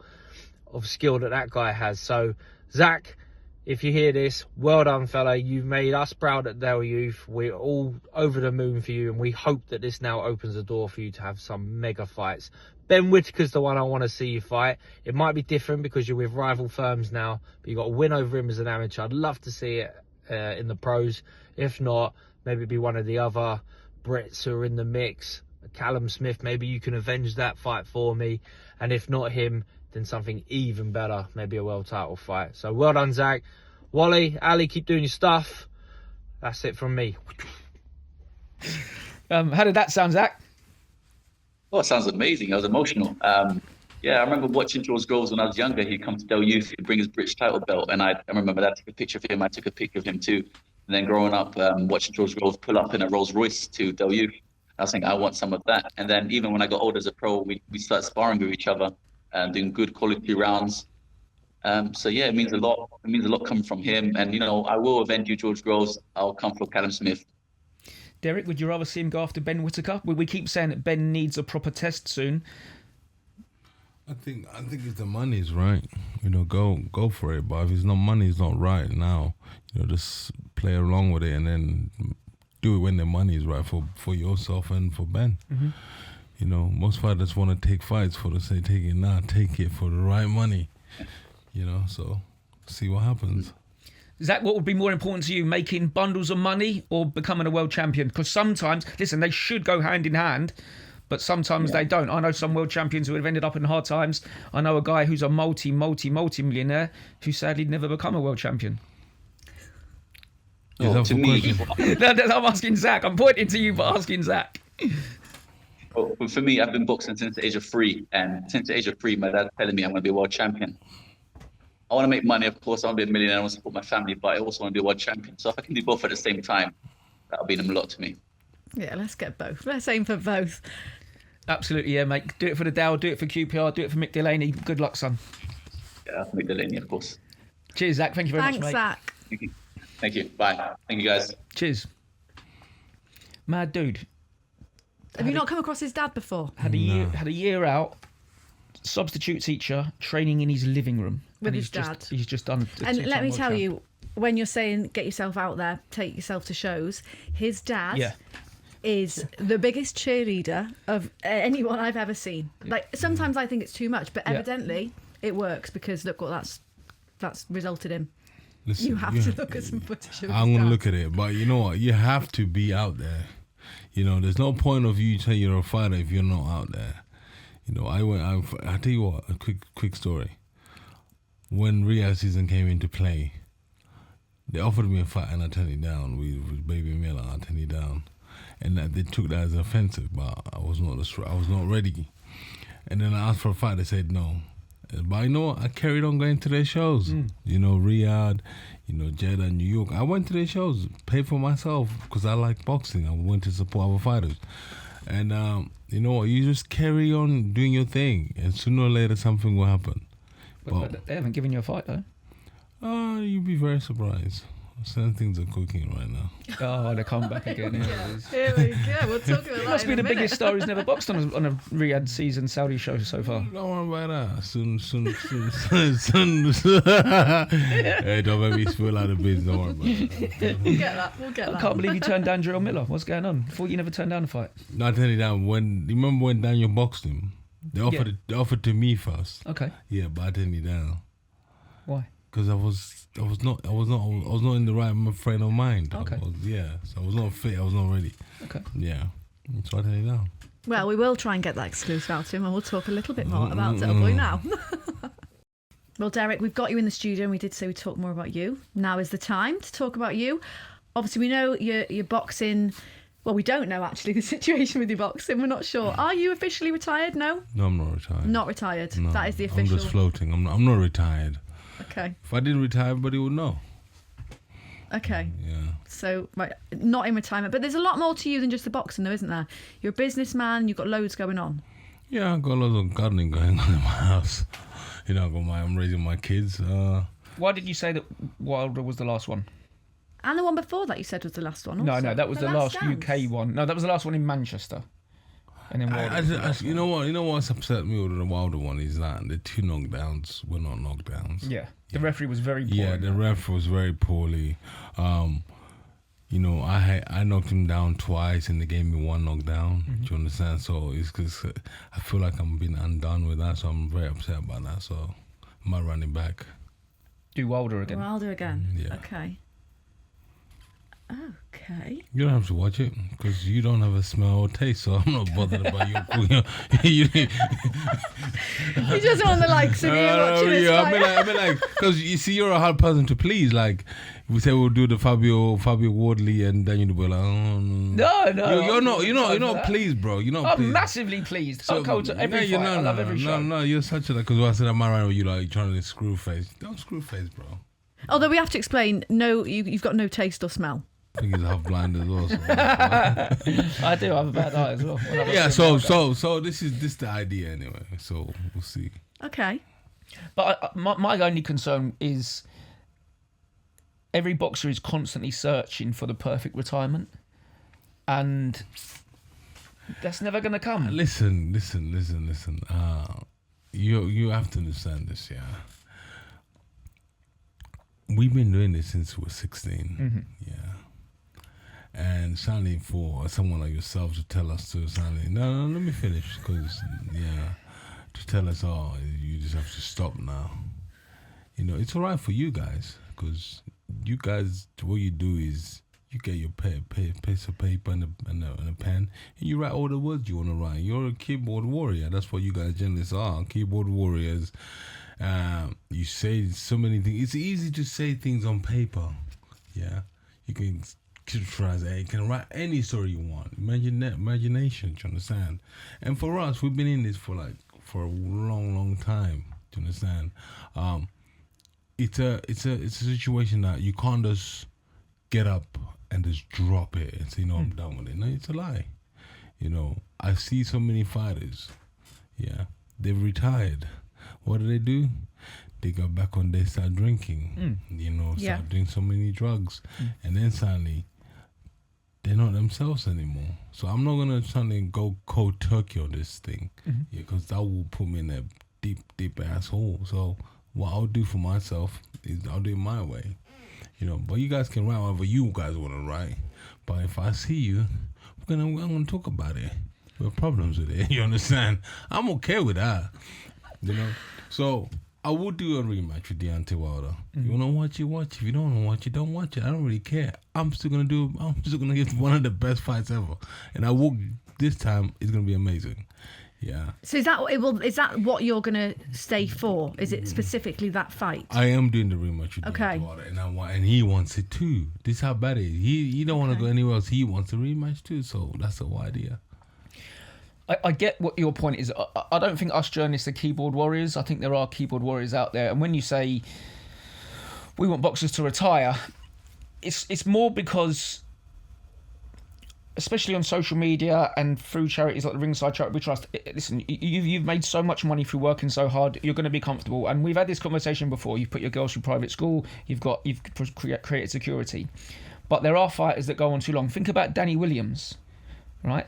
of skill that guy has. So, Zach, if you hear this, well done, fella. You've made us proud at Dale Youth. We're all over the moon for you, and we hope that this now opens the door for you to have some mega fights. Ben Whitaker's the one I want to see you fight. It might be different because you're with rival firms now, but you got a win over him as an amateur. I'd love to see it in the pros. If not, maybe be one of the other Brits who are in the mix. Callum Smith, maybe you can avenge that fight for me. And if not him, then something even better, maybe a world title fight. So well done, Zach. Wally, Ali, keep doing your stuff. That's it from me. How did that sound, Zach? Oh, it sounds amazing. I was emotional. Yeah, I remember watching George Groves when I was younger. He'd come to Dale Youth, he'd bring his British title belt, and I remember that. I took a picture of him. I took a picture of him too. And then growing up, watching George Groves pull up in a Rolls Royce to Dale Youth, I was thinking, I want some of that. And then even when I got older as a pro, we started sparring with each other and doing good quality rounds. So yeah, it means a lot. It means a lot coming from him. And, you know, I will avenge you, George Groves. I'll come for Callum Smith. Derek, would you rather see him go after Ben Whittaker? We keep saying that Ben needs a proper test soon. I think if the money's right, you know, go for it. But if it's not money's not right now, you know, just play along with it and then do it when the money is right for yourself and for Ben. Mm-hmm. You know, most fighters want to take fights for the sake of taking it. Nah, take it for the right money. You know, so see what happens. Zach, what would be more important to you, making bundles of money or becoming a world champion? Because sometimes, listen, they should go hand in hand, but sometimes they don't. I know some world champions who have ended up in hard times. I know a guy who's a multi-millionaire who sadly never become a world champion. To me, I'm asking Zach. I'm pointing to you, but asking Zach. well, for me, I've been boxing since the age of 3. And since the age of 3, my dad's telling me I'm going to be a world champion. I want to make money, of course. I want to be a millionaire. I want to support my family, but I also want to be a world champion. So if I can do both at the same time, that'll mean a lot to me. Yeah, let's get both. Let's aim for both. Absolutely, yeah, mate. Do it for the Dow, do it for QPR, do it for Mick Delaney. Good luck, son. Yeah, Mick Delaney, of course. Cheers, Zach. Thank you very much, mate. Thanks, Zach. Thank you. Thank you. Bye. Thank you, guys. Cheers. Mad dude. Have you not come across his dad before? Had a year out, substitute teacher, training in his living room. With his dad. He's just done. And let me tell you, when you're saying get yourself out there, take yourself to shows, his dad is the biggest cheerleader of anyone I've ever seen. Like, sometimes I think it's too much, but evidently it works because look what that's resulted in. Listen, you have to look at some footage of I'm going to look at it, but you know what? You have to be out there. You know, there's no point of you saying you're a fighter if you're not out there. You know, I'll tell you what, a quick story. When Riyadh season came into play, they offered me a fight and I turned it down with Baby Miller. I turned it down, and they took that as offensive, but I was not ready. And then I asked for a fight. They said no, but you know what? I carried on going to their shows. You know, Riyadh, you know, Jeddah, New York. I went to their shows, paid for myself because I like boxing. I went to support other fighters, and you know what? You just carry on doing your thing, and sooner or later something will happen. But they haven't given you a fight, though. You'd be very surprised. Certain things are cooking right now. Oh, they come back again. Here we go. We'll talk about that. He must be the biggest star who's never boxed on a Riyadh season Saudi show so far. Don't worry about that. Soon. Hey, don't make me spill out of biz. Don't worry about it. We'll get that. I can't believe you turned down Jarrell Miller. What's going on? Thought you never turned down a fight. No, I tell you that. Remember when Daniel boxed him? They offered to me first. Okay. Yeah, but I turned it down. Why? Because I was not in the right frame of mind. Okay. So I was not fit. I was not ready. Okay. Yeah. So I turned it down. Well, we will try and get that exclusive out to him, and we'll talk a little bit more about Little Boy now. Well, Derek, we've got you in the studio, and we did say we'd talk more about you. Now is the time to talk about you. Obviously, we know you're boxing. Well, we don't know, actually, the situation with your boxing. We're not sure. Are you officially retired? No? No, I'm not retired. Not retired. No, that is the official. I'm just floating. I'm not retired. Okay. If I didn't retire, everybody would know. Okay. Yeah. So, right, not in retirement. But there's a lot more to you than just the boxing, though, isn't there? You're a businessman. You've got loads going on. Yeah, I've got loads of gardening going on in my house. You know, I'm raising my kids. Why did you say that Wilder was the last one? And the one before that you said was the last one. No, also. that was the last dance. UK one. No, that was the last one in Manchester. And then you know what's upset me with the Wilder one is that the 2 knockdowns were not knockdowns. Yeah, the referee was very poor. Yeah, the ref was very poorly. You know, I knocked him down twice and they gave me 1 knockdown. Do you understand? So it's because I feel like I'm being undone with that, so I'm very upset about that. So I might run it back. Do Wilder again. Yeah. Okay. You don't have to watch it because you don't have a smell or taste, so I'm not bothered about your cooking. He just want the likes of you watching this I fight. mean, like, because you see, you're a hard person to please. Like, we say we'll do the Fabio Wardley and Daniel Dubois. Like, No. You're not pleased, bro. You're not pleased. I'm massively pleased. So, I'll go to every fight. I love every show. No, you're such a, because I said I'm around with you, like, trying to screw face. Don't screw face, bro. Although we have to explain, no, you've got no taste or smell. I think he's half blind as well. So. I do have a bad eye as well. Yeah, so this is the idea anyway. So we'll see. Okay. But my only concern is every boxer is constantly searching for the perfect retirement, and that's never going to come. Listen. You have to understand this, yeah. We've been doing this since we were 16, yeah. And certainly for someone like yourself to tell us to certainly, no, let me finish, because, yeah, to tell us, oh, you just have to stop now. You know, it's all right for you guys, because you guys, what you do is you get your piece of paper and a pen, and you write all the words you want to write. You're a keyboard warrior. That's what you guys journalists are, keyboard warriors. You say so many things. It's easy to say things on paper, yeah. You can you can write any story you want. Imagination, do you understand? And for us, we've been in this for a long time. Do you understand? It's a situation that you can't just get up and just drop it and say, no, I'm done with it. No, it's a lie. You know, I see so many fighters, yeah, they've retired. What do? They go back on, they start drinking, start doing so many drugs. And then suddenly, they're not themselves anymore. So I'm not going to suddenly go cold turkey on this thing, because that will put me in a deep asshole. So what I'll do for myself is I'll do it my way. You know, but you guys can write whatever you guys want to write. But if I see you, I'm gonna talk about it. We have problems with it. You understand? I'm okay with that. You know? So I will do a rematch with Deontay Wilder. You wanna watch it, watch. If you don't wanna watch it, don't watch it. I don't really care. I'm still gonna get one of the best fights ever. And this time it's gonna be amazing. Yeah. So is that what you're going to stay for? Is it specifically that fight? I am doing the rematch with Deontay Wilder, and he wants it too. This is how bad it is. He don't want to go anywhere else. He wants a rematch too. So that's the whole idea. I get what your point is. I don't think us journalists are keyboard warriors. I think there are keyboard warriors out there. And when you say we want boxers to retire, it's more because, especially on social media and through charities like the Ringside Charitable Trust, listen, you've made so much money through working so hard, you're going to be comfortable. And we've had this conversation before. You've put your girls through private school, you've created security. But there are fighters that go on too long. Think about Danny Williams, right?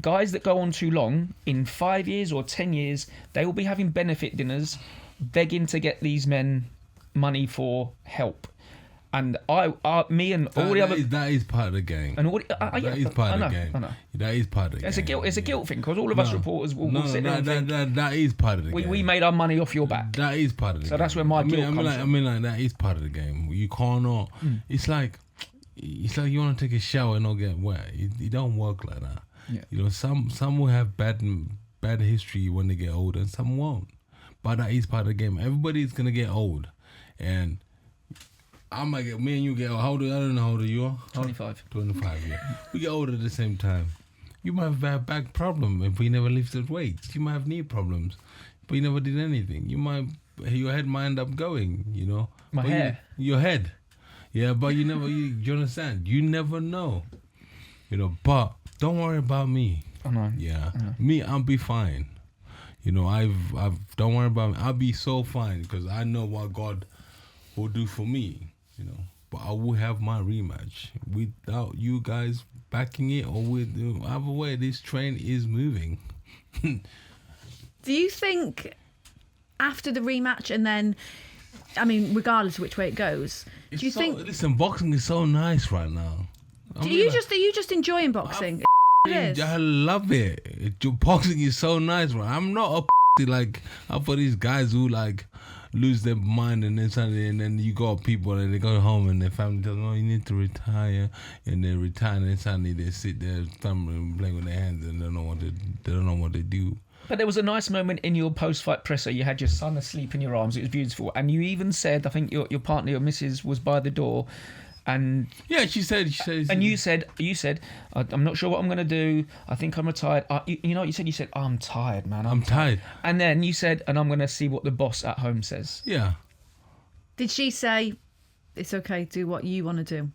Guys that go on too long, in 5 years or 10 years, they will be having benefit dinners, begging to get these men money for help. And me and all the other... That is part of the game. And that is part of the game. I know. That is part of the game. It's a guilt thing, because all of us reporters will sit there and think... That is part of the game. We made our money off your back. That is part of the game. So that's where my guilt comes from. That is part of the game. You cannot... It's like you want to take a shower and not get wet. It don't work like that. Yeah. You know, some will have bad history when they get older, and some won't. But that is part of the game. Everybody's going to get old. And... me and you get older. I don't know how old you are. 25. 25, yeah. We get older at the same time. You might have a back problem if we never lifted weights. You might have knee problems, but you never did anything. Your head might end up going, you know. Your head. Yeah, but you never, you understand? You never know. You know, but don't worry about me. I know. Yeah. Me, I'll be fine. You know, don't worry about me. I'll be so fine because I know what God will do for me. You know, but I will have my rematch without you guys backing it, or with either way. This train is moving. Do you think after the rematch, and then, I mean, regardless of which way it goes, do you think? Listen, boxing is so nice right now. Are you just enjoying boxing? I love it. Boxing is so nice, right? I'm not like for these guys who like lose their mind, and then suddenly, and then you got people and they go home and their family tells them, "Oh, you need to retire," and they retire, and then suddenly they sit there, playing with their hands, and they don't know what they do. But there was a nice moment in your post-fight presser. You had your son asleep in your arms. It was beautiful, and you even said, I think your partner, your missus, was by the door. And yeah, she said, and you said, I'm not sure what I'm going to do. I think I'm retired. You know what you said? I'm tired, man. I'm tired. And then you said, and I'm going to see what the boss at home says. Yeah. Did she say, it's okay, do what you want to do?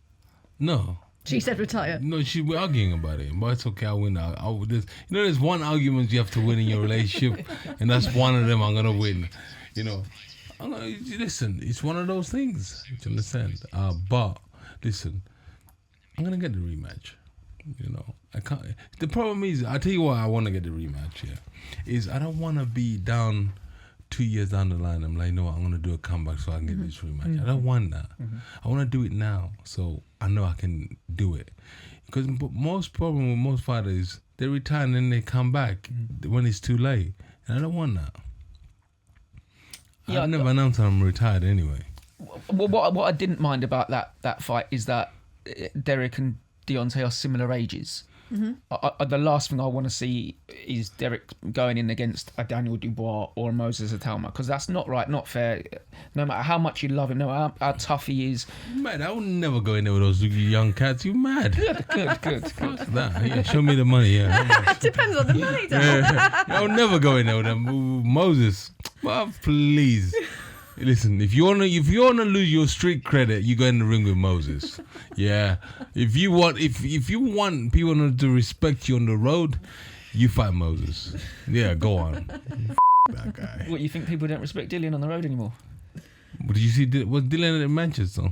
No. She said retire. No, we're arguing about it, but it's okay. I win. There's one argument you have to win in your relationship, and that's one of them I'm gonna win. Listen. It's one of those things. You understand? But listen, I'm gonna get the rematch. I can't. The problem is, I tell you why I want to get the rematch. Yeah, is I don't want to be down 2 years down the line. I'm like, no, I'm gonna do a comeback so I can get this rematch. I don't want that. I want to do it now, so I know I can do it. Because most problem with most fighters, they retire and then they come back when it's too late, and I don't want that. I've never announced I'm retired anyway. Well, what I didn't mind about that fight is that Derek and Deontay are similar ages. The last thing I want to see is Derek going in against a Daniel Dubois or a Moses Atalma, because that's not right, not fair. No matter how much you love him, no matter how tough he is. Man, I would never go in there with those young cats. You mad? Good. That, yeah, show me the money. Yeah, Depends on the money, Dan. I would never go in there with them. Moses, well, please. Listen, if you wanna lose your street credit, you go in the ring with Moses. Yeah. If you want people to respect you on the road, you fight Moses. Yeah, go on. That guy. What, you think people don't respect Dillian on the road anymore? But did you see was Dylan at Manchester?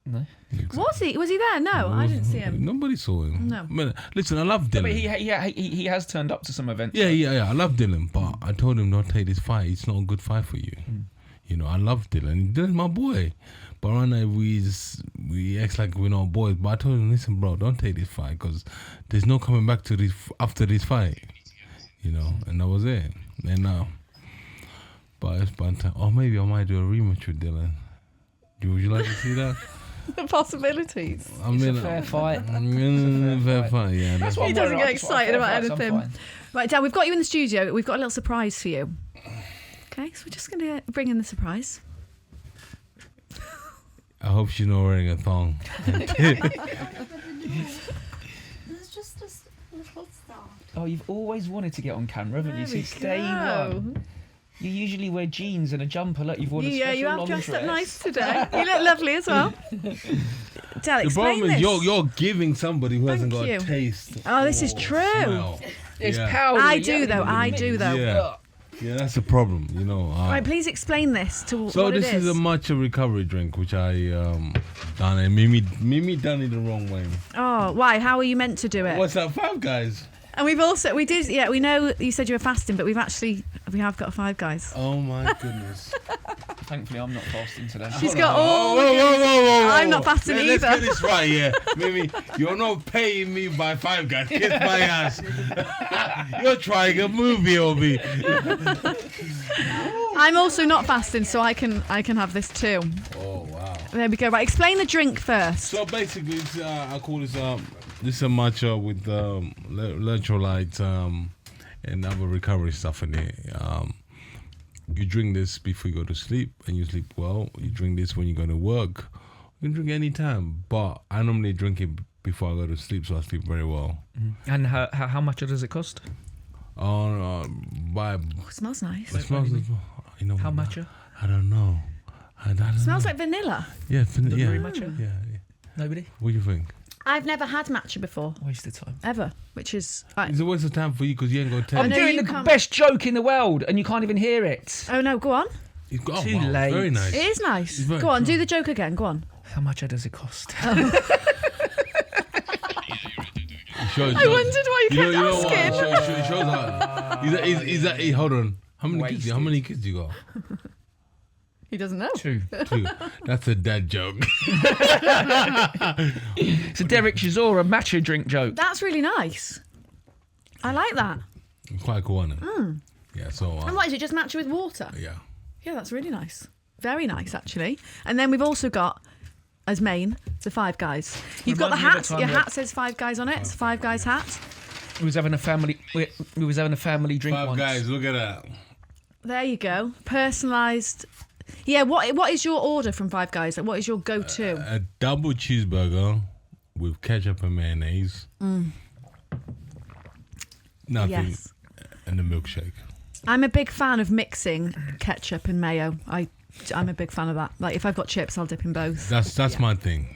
No. Exactly. Was he there? No, I didn't see him. Nobody saw him. No. Man, listen, I love Dylan. But he has turned up to some events. Yeah. I love Dylan, but I told him don't take this fight. It's not a good fight for you. I love Dylan. Dylan's my boy. But right now we act like we're not boys. But I told him, listen, bro, don't take this fight because there's no coming back to this after this fight. And that was it. And now, but it's banter. Or maybe I might do a rematch with Dylan. Would you like to see that? The possibilities. It's a fair fight. Fair fight, yeah. That's what He doesn't get excited about anything. Fine. Right, Dan, we've got you in the studio. We've got a little surprise for you. Okay, so we're just going to bring in the surprise. I hope she's not wearing a thong. There's just a little start. Oh, you've always wanted to get on camera, haven't you? There we Since day go. one. You usually wear jeans and a jumper. Look, you've worn a special Yeah, you have long dressed dress. up nice today. You look lovely as well. Del, The explain problem is this. you're giving somebody who hasn't got Thank a you. taste. Oh, this is or true. smell. It's Yeah. powder. I do though. Yeah, that's the problem. Right, please explain this to So what this it is. is a matcha recovery drink, which I done and Mimi done it the wrong way. Oh, why? How are you meant to do it? What's that, Five Guys? And we know you said you were fasting, but we have got 5 Guys. Oh my goodness. Thankfully, I'm not fasting today. She's got all the Whoa. I'm not fasting Let's either. get this right, yeah. Mimi, you're not paying me by Five Guys. Kiss my ass. You're trying a movie on me. I'm also not fasting, so I can have this too. Oh wow. There we go. Right, explain the drink first. So basically, it's, I call this this is a matcha with electrolytes and other recovery stuff in it. You drink this before you go to sleep, and you sleep well. You drink this when you go to work. You can drink any time, but I normally drink it before I go to sleep, so I sleep very well. And how much does it cost? By Oh, it smells nice. it smells. How much? I don't know. I don't It smells know. like vanilla. Yeah, Very matcha? yeah. Nobody? What do you think? I've never had matcha before, Waste of time. ever, which is... It's a waste of time for you because you ain't got to I I'm know doing you the can't- best joke in the world, and you can't even hear it. Oh, no, go on. Too late. Very nice. It is nice. It's very Go on, true. do the joke again. Go on. How much does it cost? I wondered why you kept asking. It shows how. Hold on. How many kids do you got? He doesn't know. 2. 2. That's a dad joke. It's a Derek Chisora matcha drink joke. That's really nice. I like that. It's quite cool, isn't it? Yeah. So. And what is it? Just matcha with water? Yeah. Yeah, that's really nice. Very nice, actually. And then we've also got, as main, the 5 Guys. You've got the Remind me of hat. the time Your we hat says 5 Guys on it. It's a 5 Guys hat. We was having a family. We was having a family drink Five once. Guys. Look at that. There you go. Personalised. Yeah, what is your order from 5 Guys? Like, what is your go-to? A double cheeseburger with ketchup and mayonnaise. Nothing. Yes. And a milkshake. I'm a big fan of mixing ketchup and mayo. I'm a big fan of that. Like, if I've got chips, I'll dip in both. That's my thing.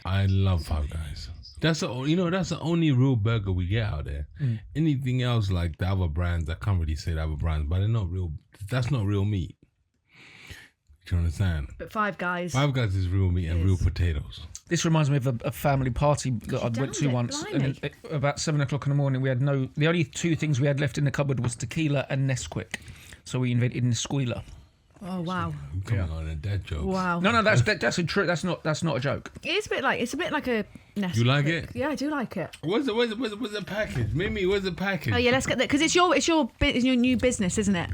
I love Five Guys. That's the only real burger we get out there. Anything else like the other brands, I can't really say the other brands, but they're not real. That's not real meat. Do you understand? But Five Guys. Five Guys is real meat and real potatoes. This reminds me of a family party that I went to once. And about 7 o'clock in the morning, we had the only two things we had left in the cupboard was tequila and Nesquik. So we invented Nesquila. Oh wow! Coming on a dad joke. Wow. No, that's a true. That's not a joke. It's a bit like a Nesquik. You like it? Yeah, I do like it. Where's the package? Mimi, where's the package? Oh yeah, let's get that because it's your new business, isn't it?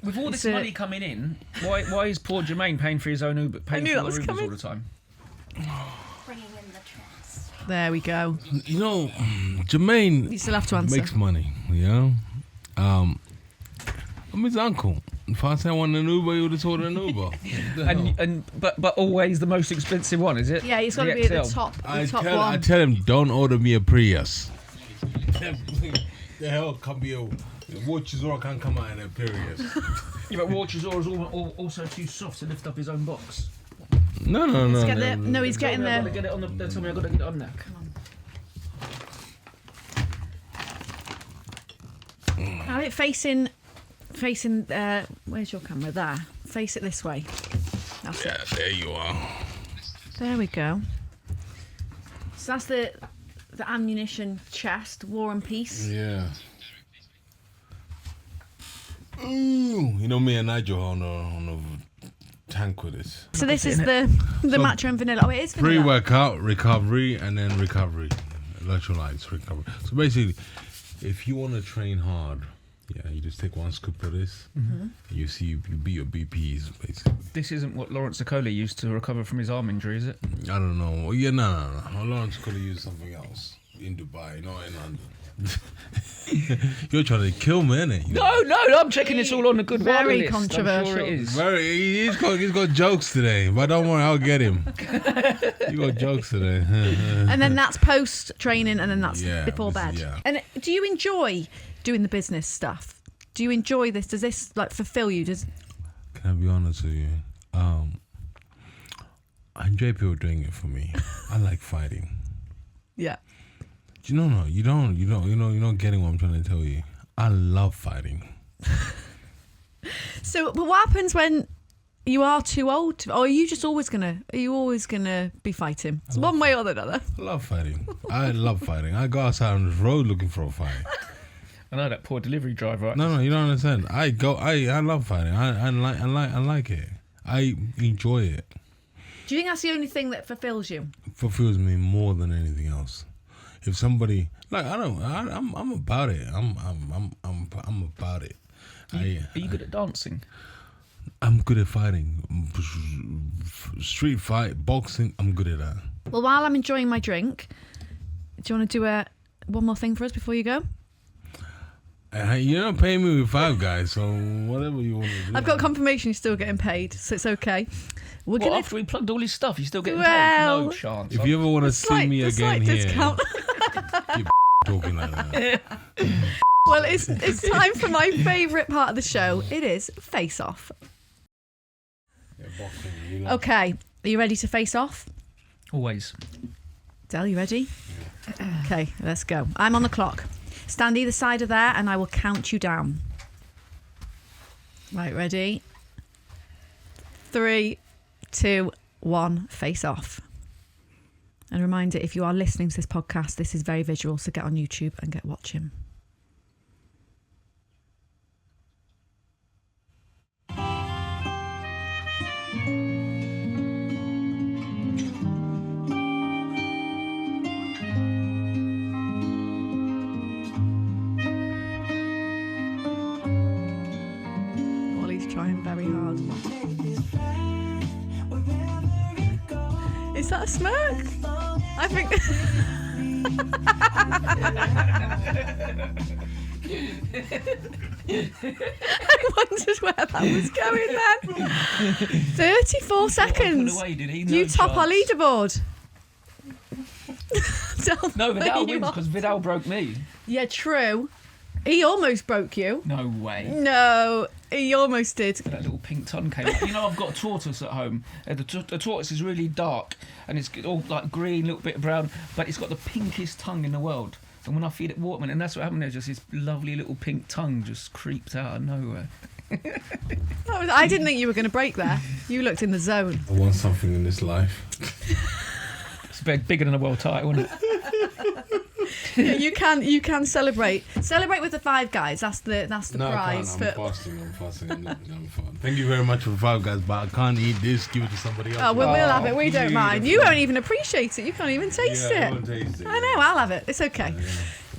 With all this money coming in, why is poor Jermaine paying for his own Uber, paying for the Ubers all the time? Bringing in the trust. There we go. You know, Jermaine. You still have to answer. Makes money. You know, I'm his uncle. If I say I want an Uber, he would have told an Uber. But always the most expensive one, is it? Yeah, he's got to be at the top. I One. tell him, don't order me a Prius. The hell can be a War Chisora can't come out in a Prius. Yeah, but War Chisora is also too soft to lift up his own box. No. He's getting there. I've got to get it on the. Tell me, I've got to get it on there. Come on. Have it facing. Where's your camera? There. Face it this way. That's it. There you are. There we go. So that's the ammunition chest, War and Peace. Yeah. Ooh, you know me and Nigel on a tank with this. So this is the matcha and vanilla. Oh, it is vanilla. Pre-workout, recovery, and then recovery. Electrolytes, recovery. So basically, if you want to train hard, you just take one scoop of this, and you beat your BPs, basically. This isn't what Lawrence Okolie used to recover from his arm injury, is it? I don't know. Yeah, no. Lawrence could have used something else in Dubai, not in London. You're trying to kill me, innit? No, I'm checking this all on the good Very list. controversial. I'm sure it is. He's got jokes today, but don't worry, I'll get him. You got jokes today. And then that's post training, and then that's before bed. Yeah. And do you enjoy doing the business stuff? Do you enjoy this? Does this fulfill you? Can I be honest with you? I enjoy people doing it for me. I like fighting. Yeah. You're not getting what I'm trying to tell you. I love fighting. So, but what happens when you are too old? Or are you always gonna be fighting? It's one way or the other. I love fighting. I go outside on the road looking for a fight. I know that poor delivery driver. No, you don't understand. I love fighting. I like it. I enjoy it. Do you think that's the only thing that fulfills you? Fulfills me more than anything else. If somebody I'm about it. I'm about it. Are you good at dancing? I'm good at fighting. Street fight, boxing, I'm good at that. Well, while I'm enjoying my drink, do you want to do one more thing for us before you go? You're not paying me with Five Guys, so whatever you want to do. I've got confirmation you're still getting paid, so it's okay. After we plugged all his stuff, he's still getting paid? No chance. If you ever want to see me again here, discount. keep talking like that. Well, it's time for my favourite part of the show. It is Face Off. Okay, are you ready to face off? Always. Del, you ready? Okay, let's go. I'm on the clock. Stand either side of there and I will count you down. Right, ready? 3, 2, 1, face off. And a reminder, if you are listening to this podcast, this is very visual, so get on YouTube and get watching. Trying very hard. Is that a smirk? I think. I wondered where that was going then. 34 seconds. Away, did he? You top our leaderboard. No, Vidal wins because Vidal broke me. Yeah, true. He almost broke you. No way. No, he almost did. That little pink tongue came out. You know, I've got a tortoise at home. The tortoise is really dark and it's all like green, a little bit brown, but it's got the pinkest tongue in the world. And when I feed it Waterman, and that's what happened there, just this lovely little pink tongue just creeped out of nowhere. I didn't think you were going to break there. You looked in the zone. I want something in this life. It's bigger than a world title, isn't it? Yeah, you can celebrate with the five guys. That's the prize. I'm fasting. I'm fine. Thank you very much for Five Guys, but I can't eat this. Give it to somebody else. Oh, we'll have it. We don't mind. You won't even appreciate it. You can't even taste it. I won't taste it. I know. I'll have it. It's okay. Yeah.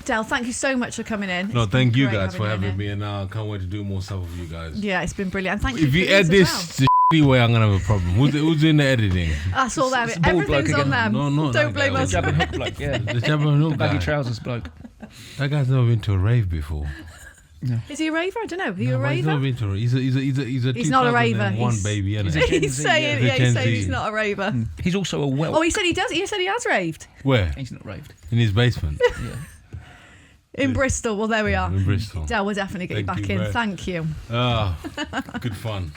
Del, thank you so much for coming in. No, thank you guys for having me, and I can't wait to do more stuff with you guys. Yeah, it's been brilliant. Thank you. If you edit this the way, I'm gonna have a problem. Who's in the editing? That's all them. Everything's on them. No, don't blame us. The Jab and Hook bloke, yeah. The Jab and Hook The baggy guy. trousers bloke. That guy's never been to a rave before. No. Is he a raver? I don't know. Are you a He's raver? never been to a rave. He's a He's not a raver. 2001 baby, isn't he? He's saying he's not a raver. He's also a whelp. Oh, he said he does. He said he has raved. Where? He's not raved. In his basement. Yeah. In Bristol. Well, there we are. In Bristol. Del, we'll definitely get you back in. Thank you. Ah, good fun.